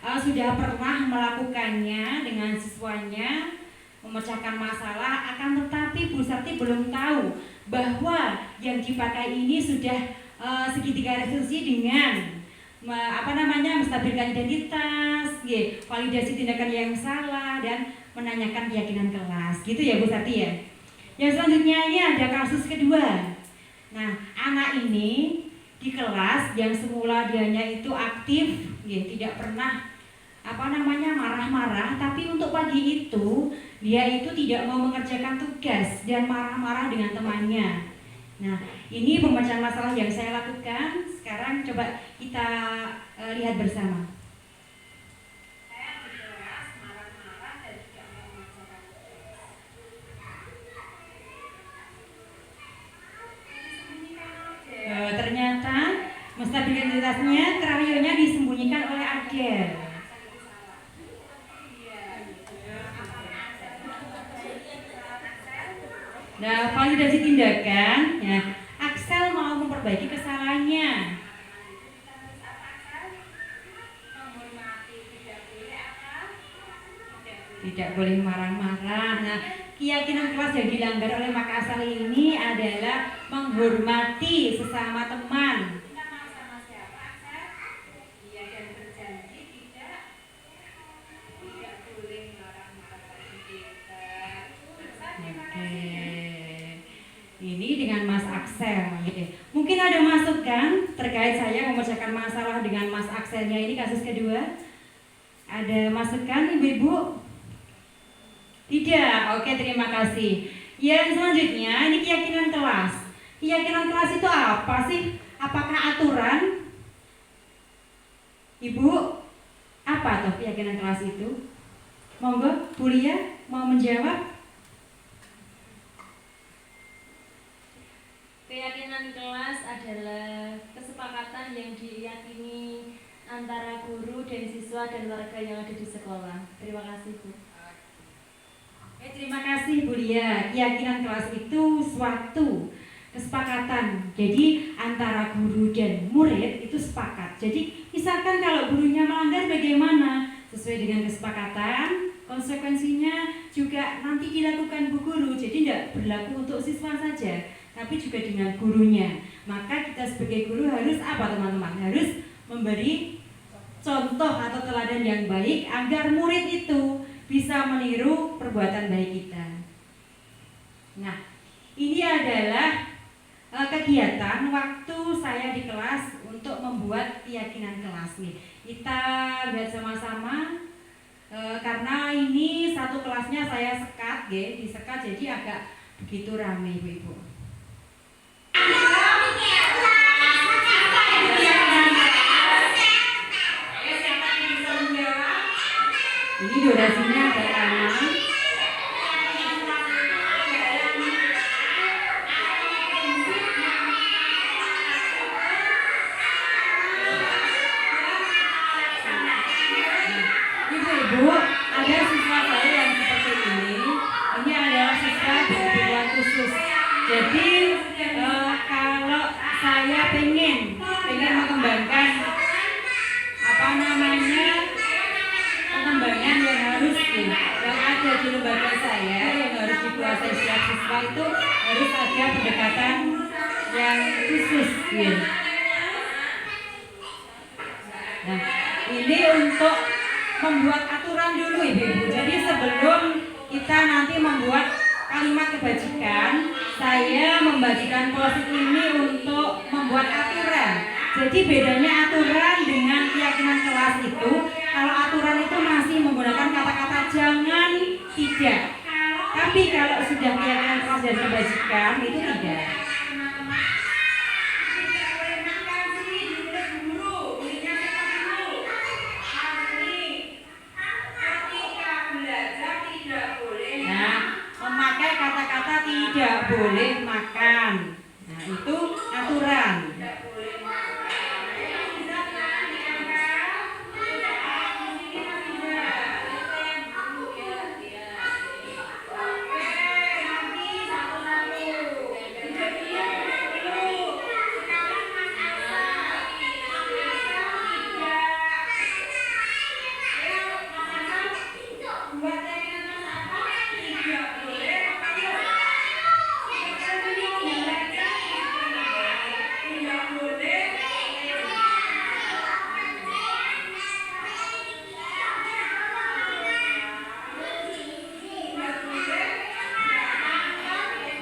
sudah pernah melakukannya dengan siswanya, memecahkan masalah, akan tetapi Bu Sarti belum tahu bahwa yang dipakai ini sudah segitiga resolusi dengan menstabilkan identitas, validasi tindakan yang salah, dan menanyakan keyakinan kelas, gitu ya Bu Sarti ya. Yang selanjutnya ini ada kasus kedua. Nah, anak ini di kelas yang semula dianya itu aktif, tidak pernah marah-marah, tapi untuk pagi itu dia itu tidak mau mengerjakan tugas dan marah-marah dengan temannya. Nah, ini pemecahan masalah yang saya lakukan. Sekarang coba kita lihat bersama. Saya di kelas marah-marah dan tidak mau mengerjakan tugas. Ternyata stabilitasnya, kerawionya disembunyikan oleh Adel. Nah, validasi tindakan, ya, Axel mau memperbaiki kesalahannya. Tidak boleh marah-marah. Nah, keyakinan kelas yang dilanggar oleh Makassar ini adalah menghormati sesama teman. Ini dengan Mas Axel. Mungkin ada masukan terkait saya memecahkan masalah dengan Mas Axelnya ini kasus kedua. Ada masukan Ibu-ibu? Tidak. Oke, terima kasih. Yang selanjutnya ini keyakinan kelas. Keyakinan kelas itu apa sih? Apakah aturan? Ibu, apa tuh keyakinan kelas itu? Monggo, Bu Lia mau menjawab? Keyakinan kelas adalah kesepakatan yang diyakini antara guru dan siswa dan warga yang ada di sekolah. Terima kasih, Bu. Terima kasih Bu Lia. Keyakinan kelas itu suatu kesepakatan. Jadi antara guru dan murid itu sepakat. Jadi misalkan kalau gurunya melanggar bagaimana? Sesuai dengan kesepakatan, konsekuensinya juga nanti dilakukan Bu Guru. Jadi tidak berlaku untuk siswa saja, tapi juga dengan gurunya. Maka kita sebagai guru harus apa teman-teman? Harus memberi contoh atau teladan yang baik agar murid itu bisa meniru perbuatan baik kita. Nah, ini adalah kegiatan waktu saya di kelas untuk membuat keyakinan kelas nih. Kita lihat sama-sama karena ini satu kelasnya saya sekat, disekat jadi agak begitu ramai Ibu-ibu. Ini durasinya agak lama. Ibu-ibu, ada siswa saya yang seperti ini. Ini adalah siswa berkebutuhan khusus. Jadi kalau saya pengen mengembangkan pengembangan yang harus yang ada di lembaga saya, yang harus dikuasai setiap siswa itu harus ada pendekatan yang khusus. Nah, ini untuk membuat aturan dulu Ibu-ibu. Jadi sebelum kita nanti membuat kalimat kebajikan, saya membagikan post-it ini untuk membuat aturan. Jadi bedanya aturan dengan keyakinan kelas itu, kalau aturan itu masih menggunakan kata-kata jangan, tidak. Tapi kalau sudah keyakinan kelas dan kebajikan itu tidak. Nah, memakai kata-kata tidak boleh makan. Nah, itu aturan.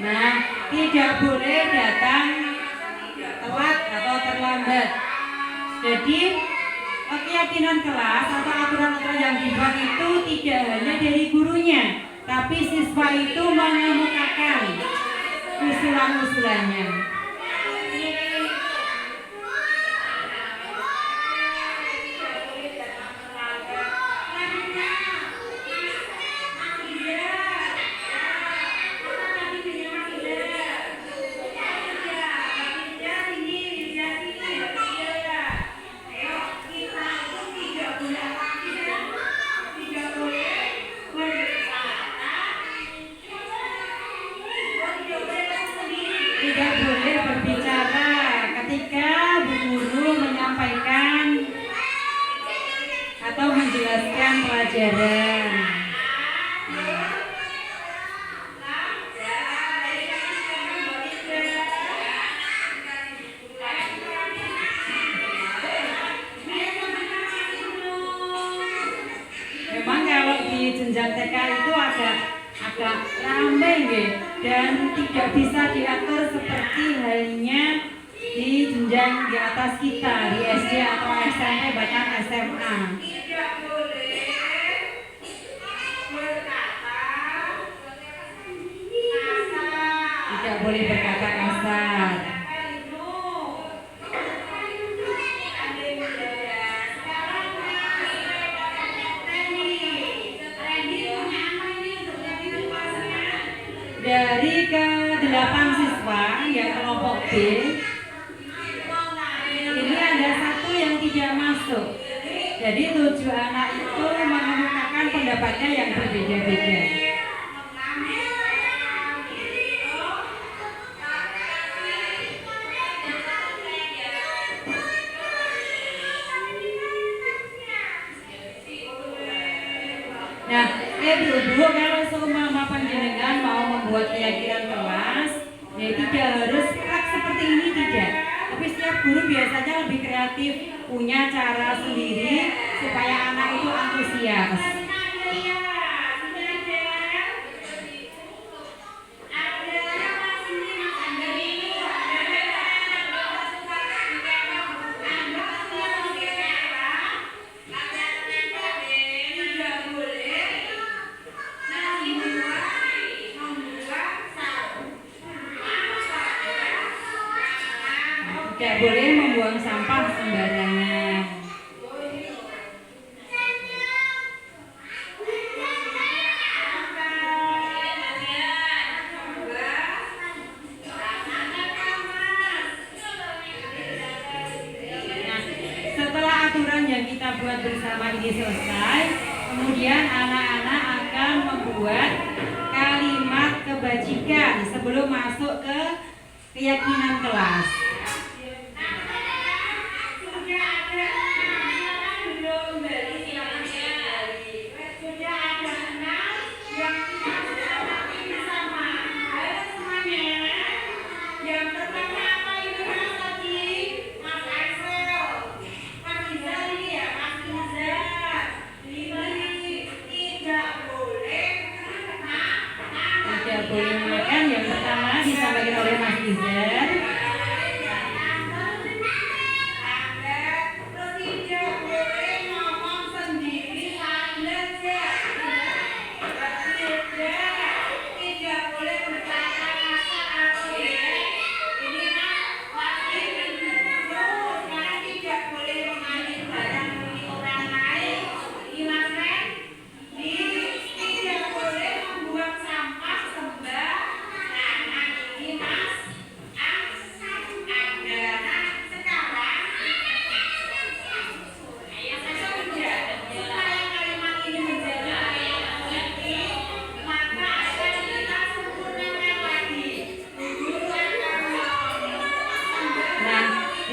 Nah, tidak boleh datang telat atau terlambat. Jadi keyakinan kelas atau aturan-aturan yang dibuat itu tidak hanya dari gurunya, tapi siswa itu mengemukakan usulan-usulannya. Tidak boleh berbicara ketika bu guru menyampaikan atau menjelaskan pelajaran. Memang kalau di jenjang TK itu agak rame nggih, dan tidak bisa diatur seperti halnya di jenjang di atas kita di SD atau SMP bahkan SMA. Tidak boleh berkata kasar. Dari ke-8 siswa yang kelompok B, ini ada satu yang tidak masuk. Jadi 7 anak itu mengemukakan pendapatnya yang berbeda-beda. Nah, ibu-ibu kalau seumpama panjenengan mau membuat keyakinan kelas, ya tidak harus seperti ini, tidak. Tapi setiap guru biasanya lebih kreatif, punya cara sendiri supaya anak itu antusias. Tidak boleh membuang sampah sembarangan. Nah, setelah aturan yang kita buat bersama ini selesai, kemudian anak-anak akan membuat kalimat kebajikan sebelum masuk ke keyakinan kelas. Tidak boleh makan, yang pertama disampaikan oleh Mas Izan.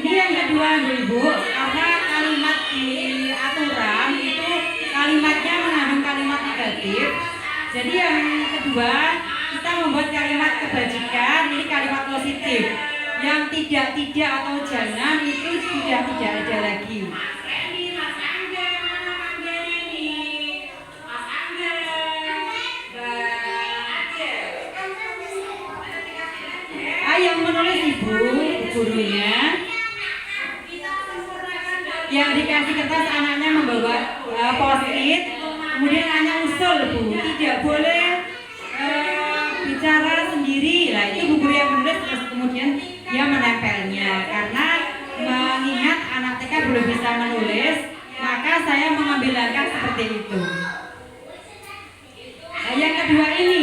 Ini yang kedua Ibu, karena kalimat di aturan itu kalimatnya mengandung kalimat negatif. Jadi yang kedua kita membuat kalimat kebajikan, ini kalimat positif. Yang tidak atau jangan itu sudah tidak ada lagi. dikasih kertas anaknya membawa post-it, kemudian anaknya usul Bu, tidak boleh bicara sendiri. Lah itu Bu guru yang menulis, terus kemudian dia menempelnya. Karena mengingat anak TK belum bisa menulis, maka saya mengambil langkah seperti itu. Nah, yang kedua ini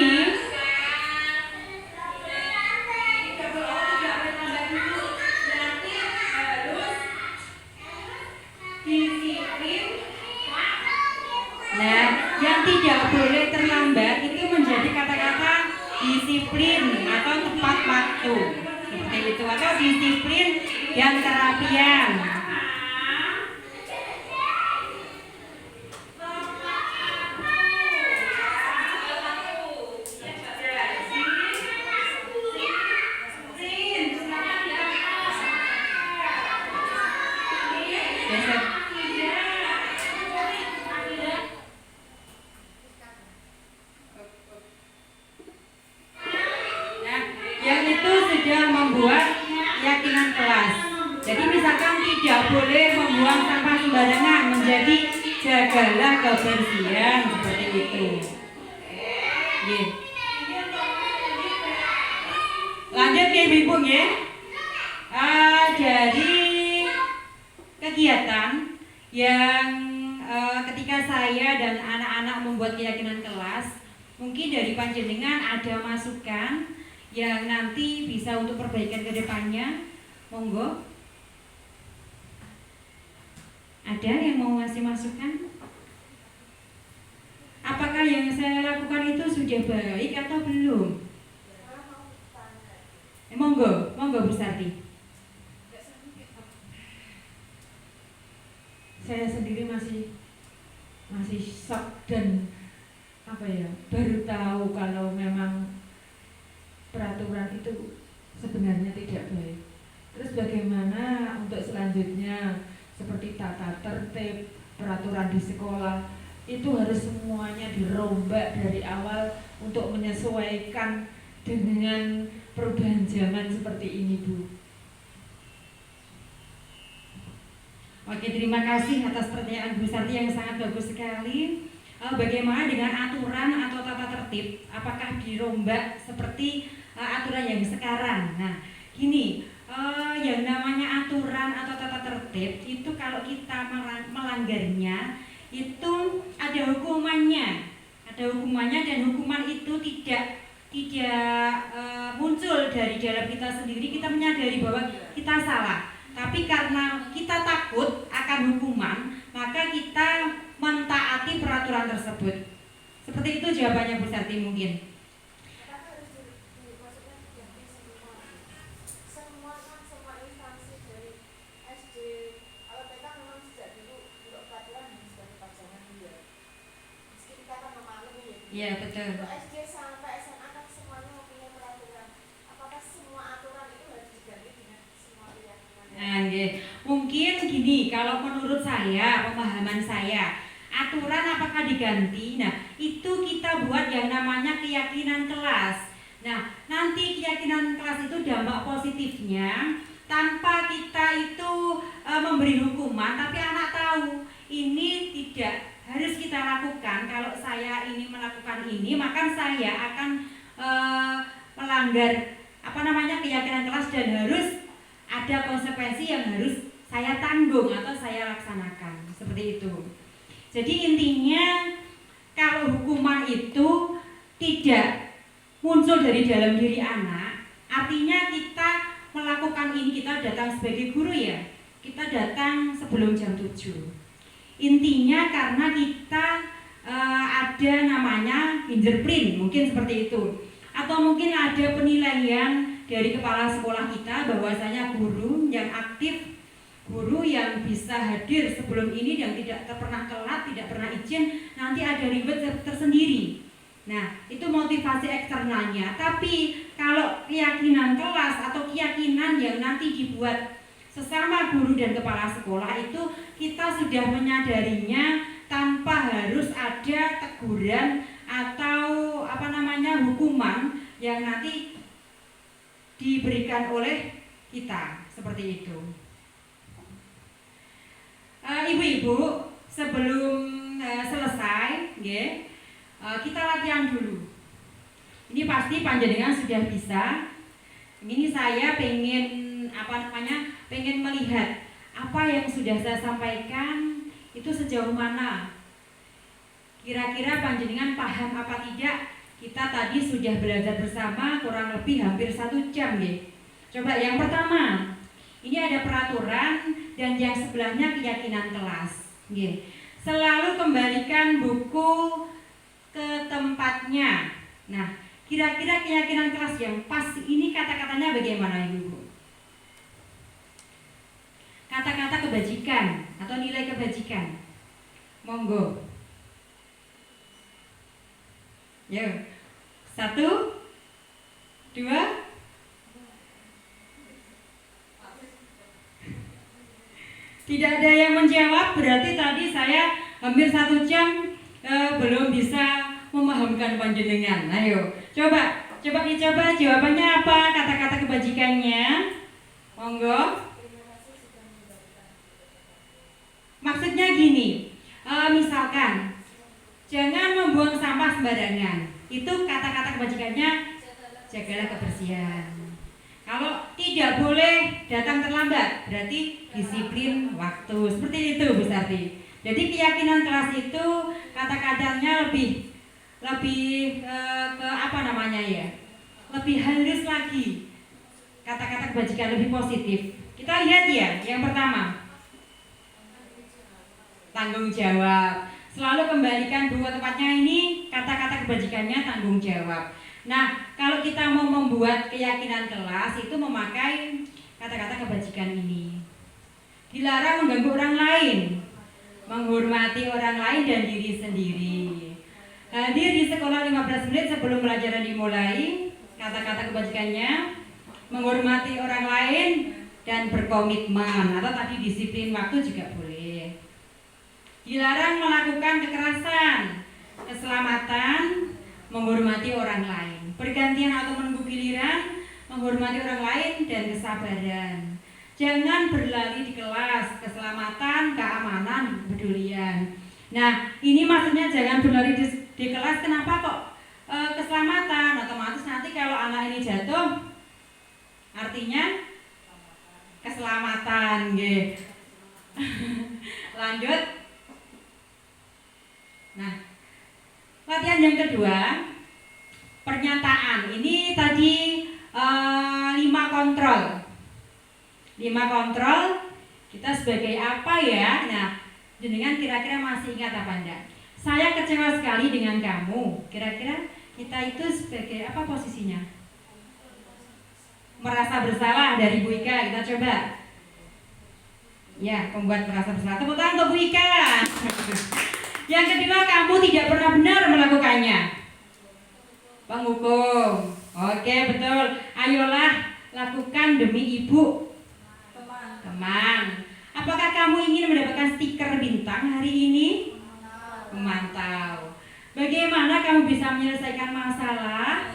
disiplin. Nah, yang tidak boleh terlambat itu menjadi kata-kata disiplin atau tepat waktu, seperti itu, atau disiplin dan kerapian. Yang itu sudah membuat keyakinan kelas. Jadi misalkan tidak boleh membuang sampah sembarangan, menjadi jagalah kebersihan, seperti itu. Lanjut ke Ibu ya. Dari kegiatan yang ketika saya dan anak-anak membuat keyakinan kelas, mungkin dari panjenengan ada masukan yang nanti bisa untuk perbaikan ke depannya. Monggo. Ada yang mau ngasih masukan? Apakah yang saya lakukan itu sudah baik atau belum? Monggo, monggo Bu Sarti. Saya sendiri masih shock dan baru tahu kalau memang peraturan itu sebenarnya tidak baik. Terus bagaimana untuk selanjutnya, seperti tata tertib, peraturan di sekolah, itu harus semuanya dirombak dari awal untuk menyesuaikan dengan perubahan zaman seperti ini, Bu. Oke, terima kasih atas pertanyaan Bu Santi yang sangat bagus sekali. Bagaimana dengan aturan atau tata tertib? Apakah dirombak seperti aturan yang sekarang? Nah, gini, yang namanya aturan atau tata tertib itu kalau kita melanggarnya itu ada hukumannya, dan hukuman itu tidak muncul dari dalam kita sendiri. Kita menyadari bahwa kita salah, tapi karena kita takut akan hukuman, maka kita mentaati peraturan tersebut. Seperti itu jawabannya Bu Sarti mungkin. Iya betul. SD sampai SMA kan semuanya mempunyai peraturan. Apakah semua aturan itu harus diganti dengan semua keyakinan? Nah, mungkin gini, kalau menurut saya, pemahaman saya, aturan apakah diganti? Nah, itu kita buat yang namanya keyakinan kelas. Nah, nanti keyakinan kelas itu dampak positifnya tanpa kita itu memberi hukuman, tapi anak tahu ini tidak harus kita lakukan. Kalau saya ini melakukan ini, maka saya akan melanggar keyakinan kelas dan harus ada konsekuensi yang harus saya tanggung atau saya laksanakan. Seperti itu. Jadi intinya kalau hukuman itu tidak muncul dari dalam diri anak, artinya kita melakukan ini, kita datang sebagai guru ya, kita datang sebelum jam 7. Intinya karena kita ada namanya fingerprint, mungkin seperti itu. Atau mungkin ada penilaian dari kepala sekolah kita bahwasanya guru yang aktif, guru yang bisa hadir sebelum ini, yang tidak pernah telat, tidak pernah izin, nanti ada reward tersendiri. Nah, itu motivasi eksternalnya. Tapi kalau keyakinan kelas atau keyakinan yang nanti dibuat sesama guru dan kepala sekolah itu kita sudah menyadarinya tanpa harus ada teguran atau hukuman yang nanti diberikan oleh kita, seperti itu. Ibu-ibu, sebelum selesai, nggih, kita latihan dulu. Ini pasti panjenengan sudah bisa. Ini saya pengen pengen melihat apa yang sudah saya sampaikan itu sejauh mana. Kira-kira panjenengan paham apa tidak? Kita tadi sudah belajar bersama kurang lebih hampir 1 jam, nggih. Coba yang pertama, ini ada peraturan dan yang sebelahnya keyakinan kelas. Nggih. Selalu kembalikan buku ke tempatnya. Nah, kira-kira keyakinan kelas yang pas ini kata-katanya bagaimana, Ibu? Kata-kata kebajikan atau nilai kebajikan. Monggo. Yo. 1 2 Tidak ada yang menjawab, berarti tadi saya hampir 1 jam belum bisa memahamkan panjenengan. Ayo, coba dicoba jawabannya apa, kata-kata kebajikannya. Monggo. Maksudnya gini, misalkan jangan membuang sampah sembarangan. Itu kata-kata kebajikannya, jagalah kebersihan. Kalau tidak boleh datang terlambat, berarti disiplin waktu. Seperti itu, Bu Sarti. Jadi keyakinan kelas itu kata-katanya lebih ke apa namanya ya? Lebih halus lagi. Kata-kata kebajikan lebih positif. Kita lihat ya, yang pertama. Tanggung jawab. Selalu kembalikan buku tempatnya, ini kata-kata kebajikannya tanggung jawab. Nah, kalau kita mau membuat keyakinan kelas itu memakai kata-kata kebajikan ini. Dilarang mengganggu orang lain, menghormati orang lain dan diri sendiri. Hadir di sekolah 15 menit sebelum pelajaran dimulai. Kata-kata kebajikannya menghormati orang lain dan berkomitmen, atau tadi disiplin waktu juga boleh. Dilarang melakukan kekerasan, keselamatan, menghormati orang lain, bergantian atau menunggu giliran, menghormati orang lain dan kesabaran. Jangan berlari di kelas, keselamatan, keamanan, kepedulian. Nah, ini maksudnya jangan berlari di kelas. Kenapa kok keselamatan? Otomatis nanti kalau anak ini jatuh, artinya keselamatan, nggih. Lanjut. Nah, latihan yang kedua, pernyataan. Ini tadi 5 kontrol. 5 kontrol kita sebagai apa ya? Nah, jenengan kira-kira masih ingat apa enggak? Saya kecewa sekali dengan kamu. Kira-kira kita itu sebagai apa posisinya? Merasa bersalah dari Bu Ika. Kita coba. Ya, pembuat merasa bersalah. Tepuk tangan untuk Bu Ika. Yang kedua, kamu tidak pernah benar melakukannya. Penghukum. Oke, betul. Ayolah lakukan demi ibu. Teman. Apakah kamu ingin mendapatkan stiker bintang hari ini? Memantau. Bagaimana kamu bisa menyelesaikan masalah?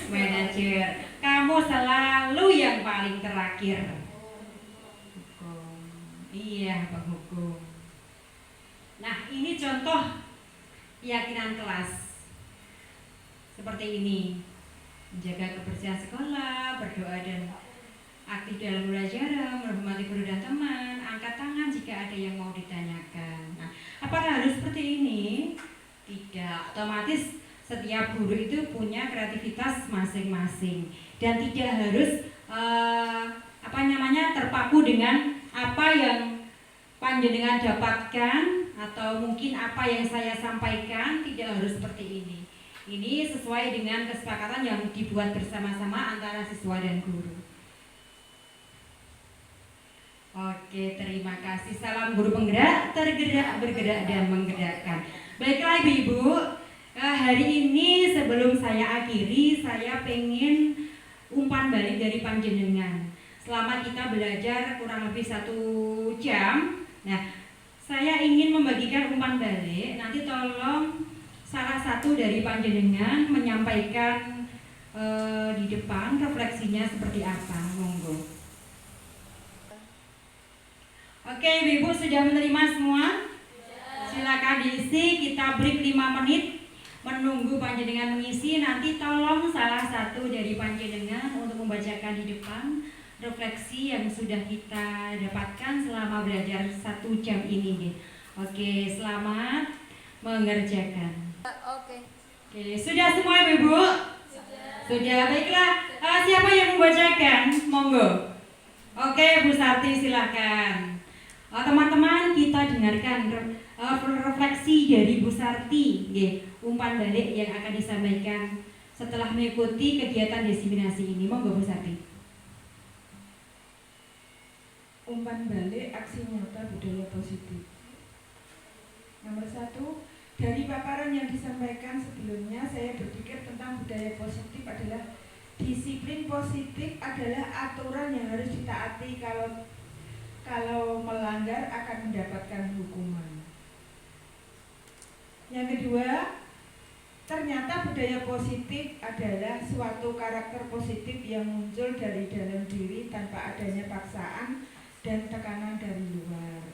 Manajer. Kamu selalu yang paling terakhir. Hukum. Iya, penghukum. Nah, ini contoh keyakinan kelas. Seperti ini. Menjaga kebersihan sekolah, berdoa dan aktif dalam belajar, menghormati guru dan teman, angkat tangan jika ada yang mau ditanyakan. Nah, apakah harus seperti ini? Tidak. Otomatis setiap guru itu punya kreativitas masing-masing dan tidak harus terpaku dengan apa yang panjenengan dapatkan atau mungkin apa yang saya sampaikan. Tidak harus seperti ini. Ini sesuai dengan kesepakatan yang dibuat bersama-sama antara siswa dan guru. Oke, terima kasih. Salam guru penggerak, tergerak, bergerak, dan menggerakkan. Baiklah Ibu-Ibu, hari ini sebelum saya akhiri, saya pengen umpan balik dari panjenengan. Selama kita belajar kurang lebih 1 jam, nah saya ingin membagikan umpan balik. Nanti tolong salah satu dari panjenengan menyampaikan di depan refleksinya seperti apa. Monggo. Oke, Ibu sudah menerima semua? Silakan diisi, kita break 5 menit menunggu panjenengan mengisi. Nanti tolong salah satu dari panjenengan untuk membacakan di depan refleksi yang sudah kita dapatkan selama belajar 1 jam ini. Oke, selamat mengerjakan. Oke. Oke, sudah semua Ibu? Sudah, baiklah. Siapa yang membacakan? Monggo. Oke, Bu Sarti silakan. Teman-teman, kita dengarkan refleksi dari Bu Sarti, umpan balik yang akan disampaikan setelah mengikuti kegiatan diseminasi ini. Monggo Bu Sarti. Umpan balik aksi nyata budaya positif. Nomor 1, dari paparan yang disampaikan sebelumnya, saya berpikir tentang budaya positif adalah disiplin positif adalah aturan yang harus ditaati, kalau melanggar akan mendapatkan hukuman. Yang kedua, ternyata budaya positif adalah suatu karakter positif yang muncul dari dalam diri tanpa adanya paksaan dan tekanan dari luar.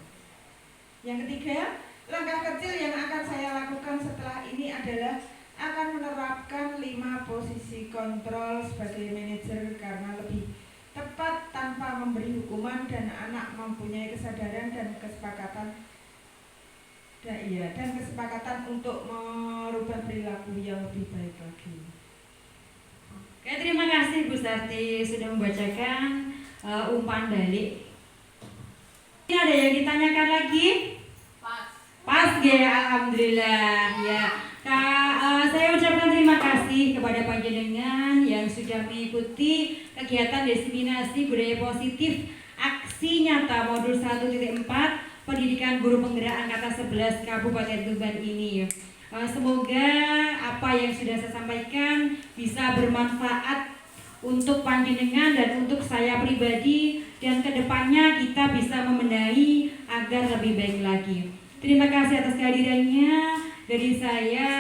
Yang ketiga, langkah kecil yang akan saya lakukan setelah ini adalah akan menerapkan 5 posisi kontrol sebagai manajer karena lebih tepat tanpa memberi hukuman dan anak mempunyai kesadaran dan kesepakatan untuk merubah perilaku yang lebih baik lagi. Oke, terima kasih Bu Sarti sudah membacakan umpan balik. Ini ada yang ditanyakan lagi? Pas ya, alhamdulillah ya. Saya ucapkan terima kasih kepada panjenengan yang sudah mengikuti kegiatan diseminasi budaya positif aksi nyata modul 1.4 pendidikan guru penggerak angkatan 11 Kabupaten Tuban ini. Semoga apa yang sudah saya sampaikan bisa bermanfaat untuk panjenengan dan untuk saya pribadi, dan kedepannya kita bisa membenahi agar lebih baik lagi. Terima kasih atas kehadirannya dari saya.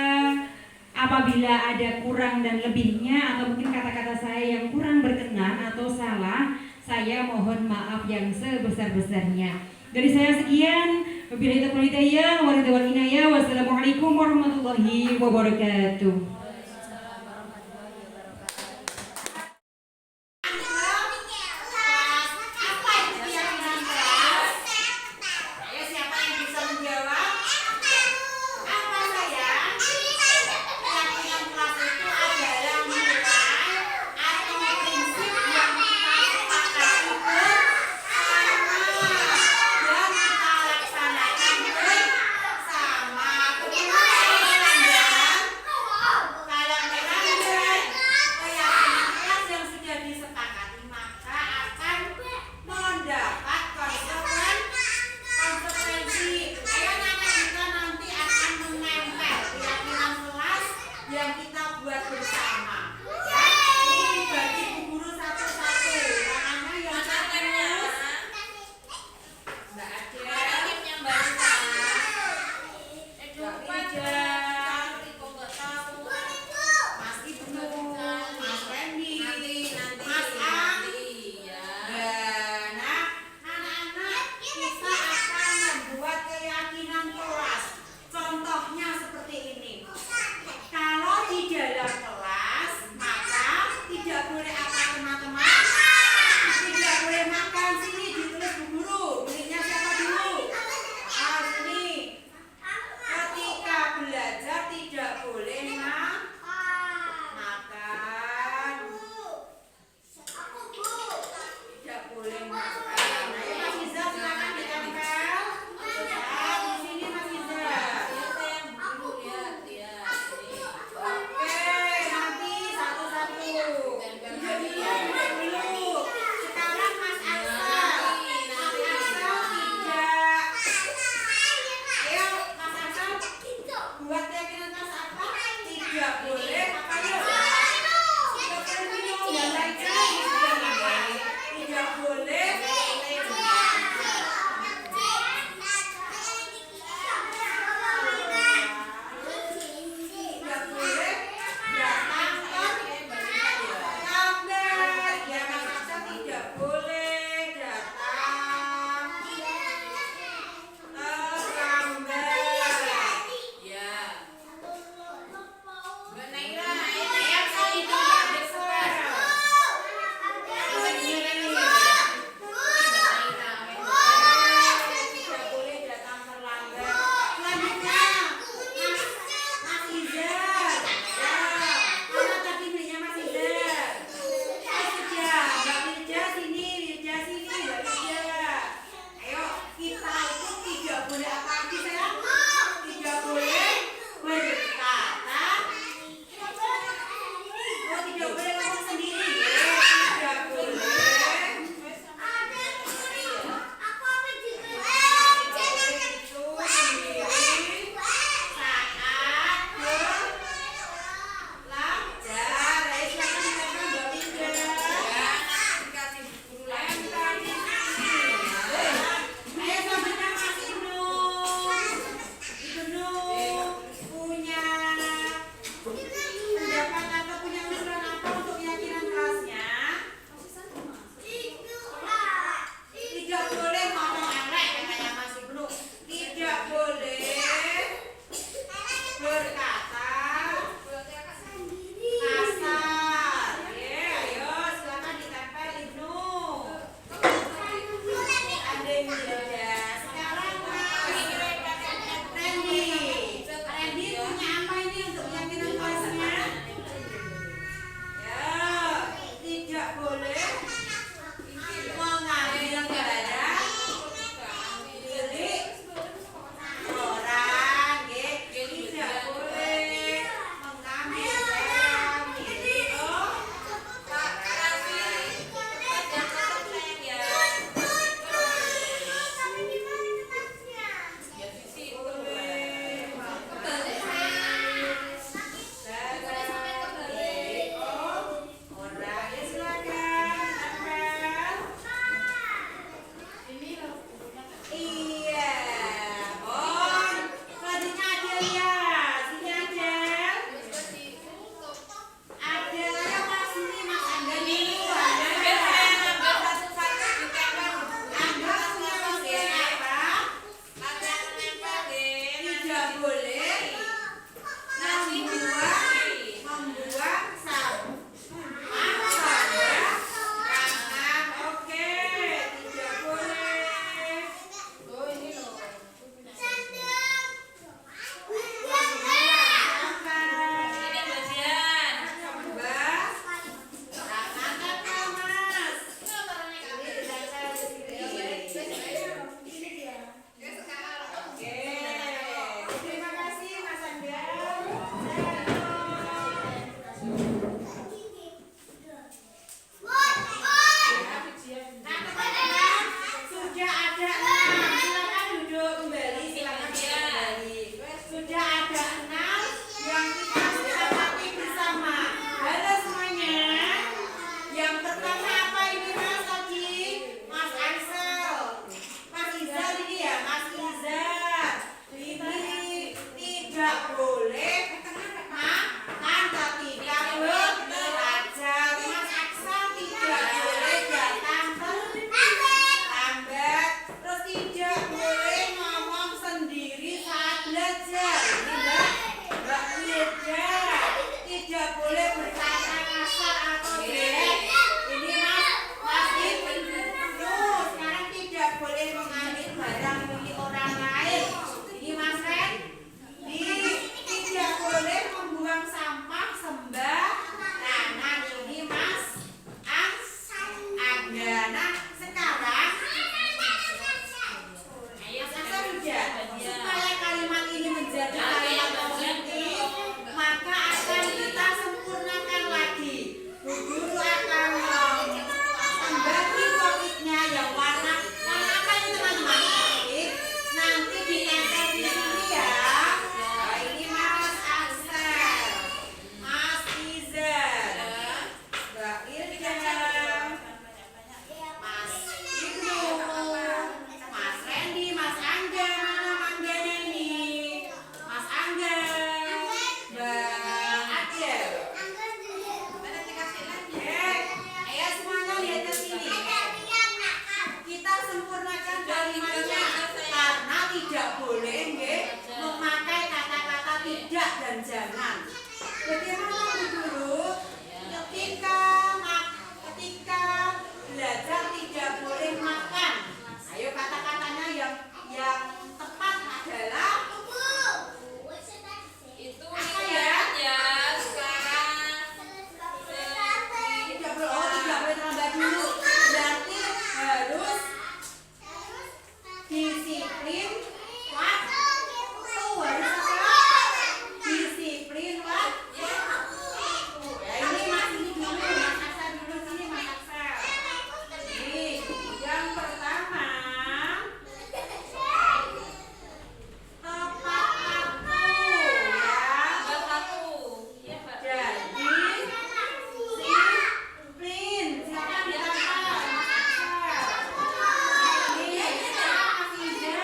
Apabila ada kurang dan lebihnya atau mungkin kata-kata saya yang kurang berkenan atau salah, saya mohon maaf yang sebesar-besarnya. Dari saya sekian, wabillahi taufiq wal hidayah. Wassalamualaikum warahmatullahi wabarakatuh. Disiplin waktu harus apa? Disiplin waktu. Ya ini Mas ini dulu, Mas Aksa dulu sini Mas Aksa. Nih, yang pertama tepat waktu ya. Jadi disiplin. Siapa di atas? Mas Aksa. Nih, sekarang Mas Iza.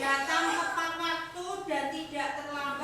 datang tepat waktu dan tidak terlambat.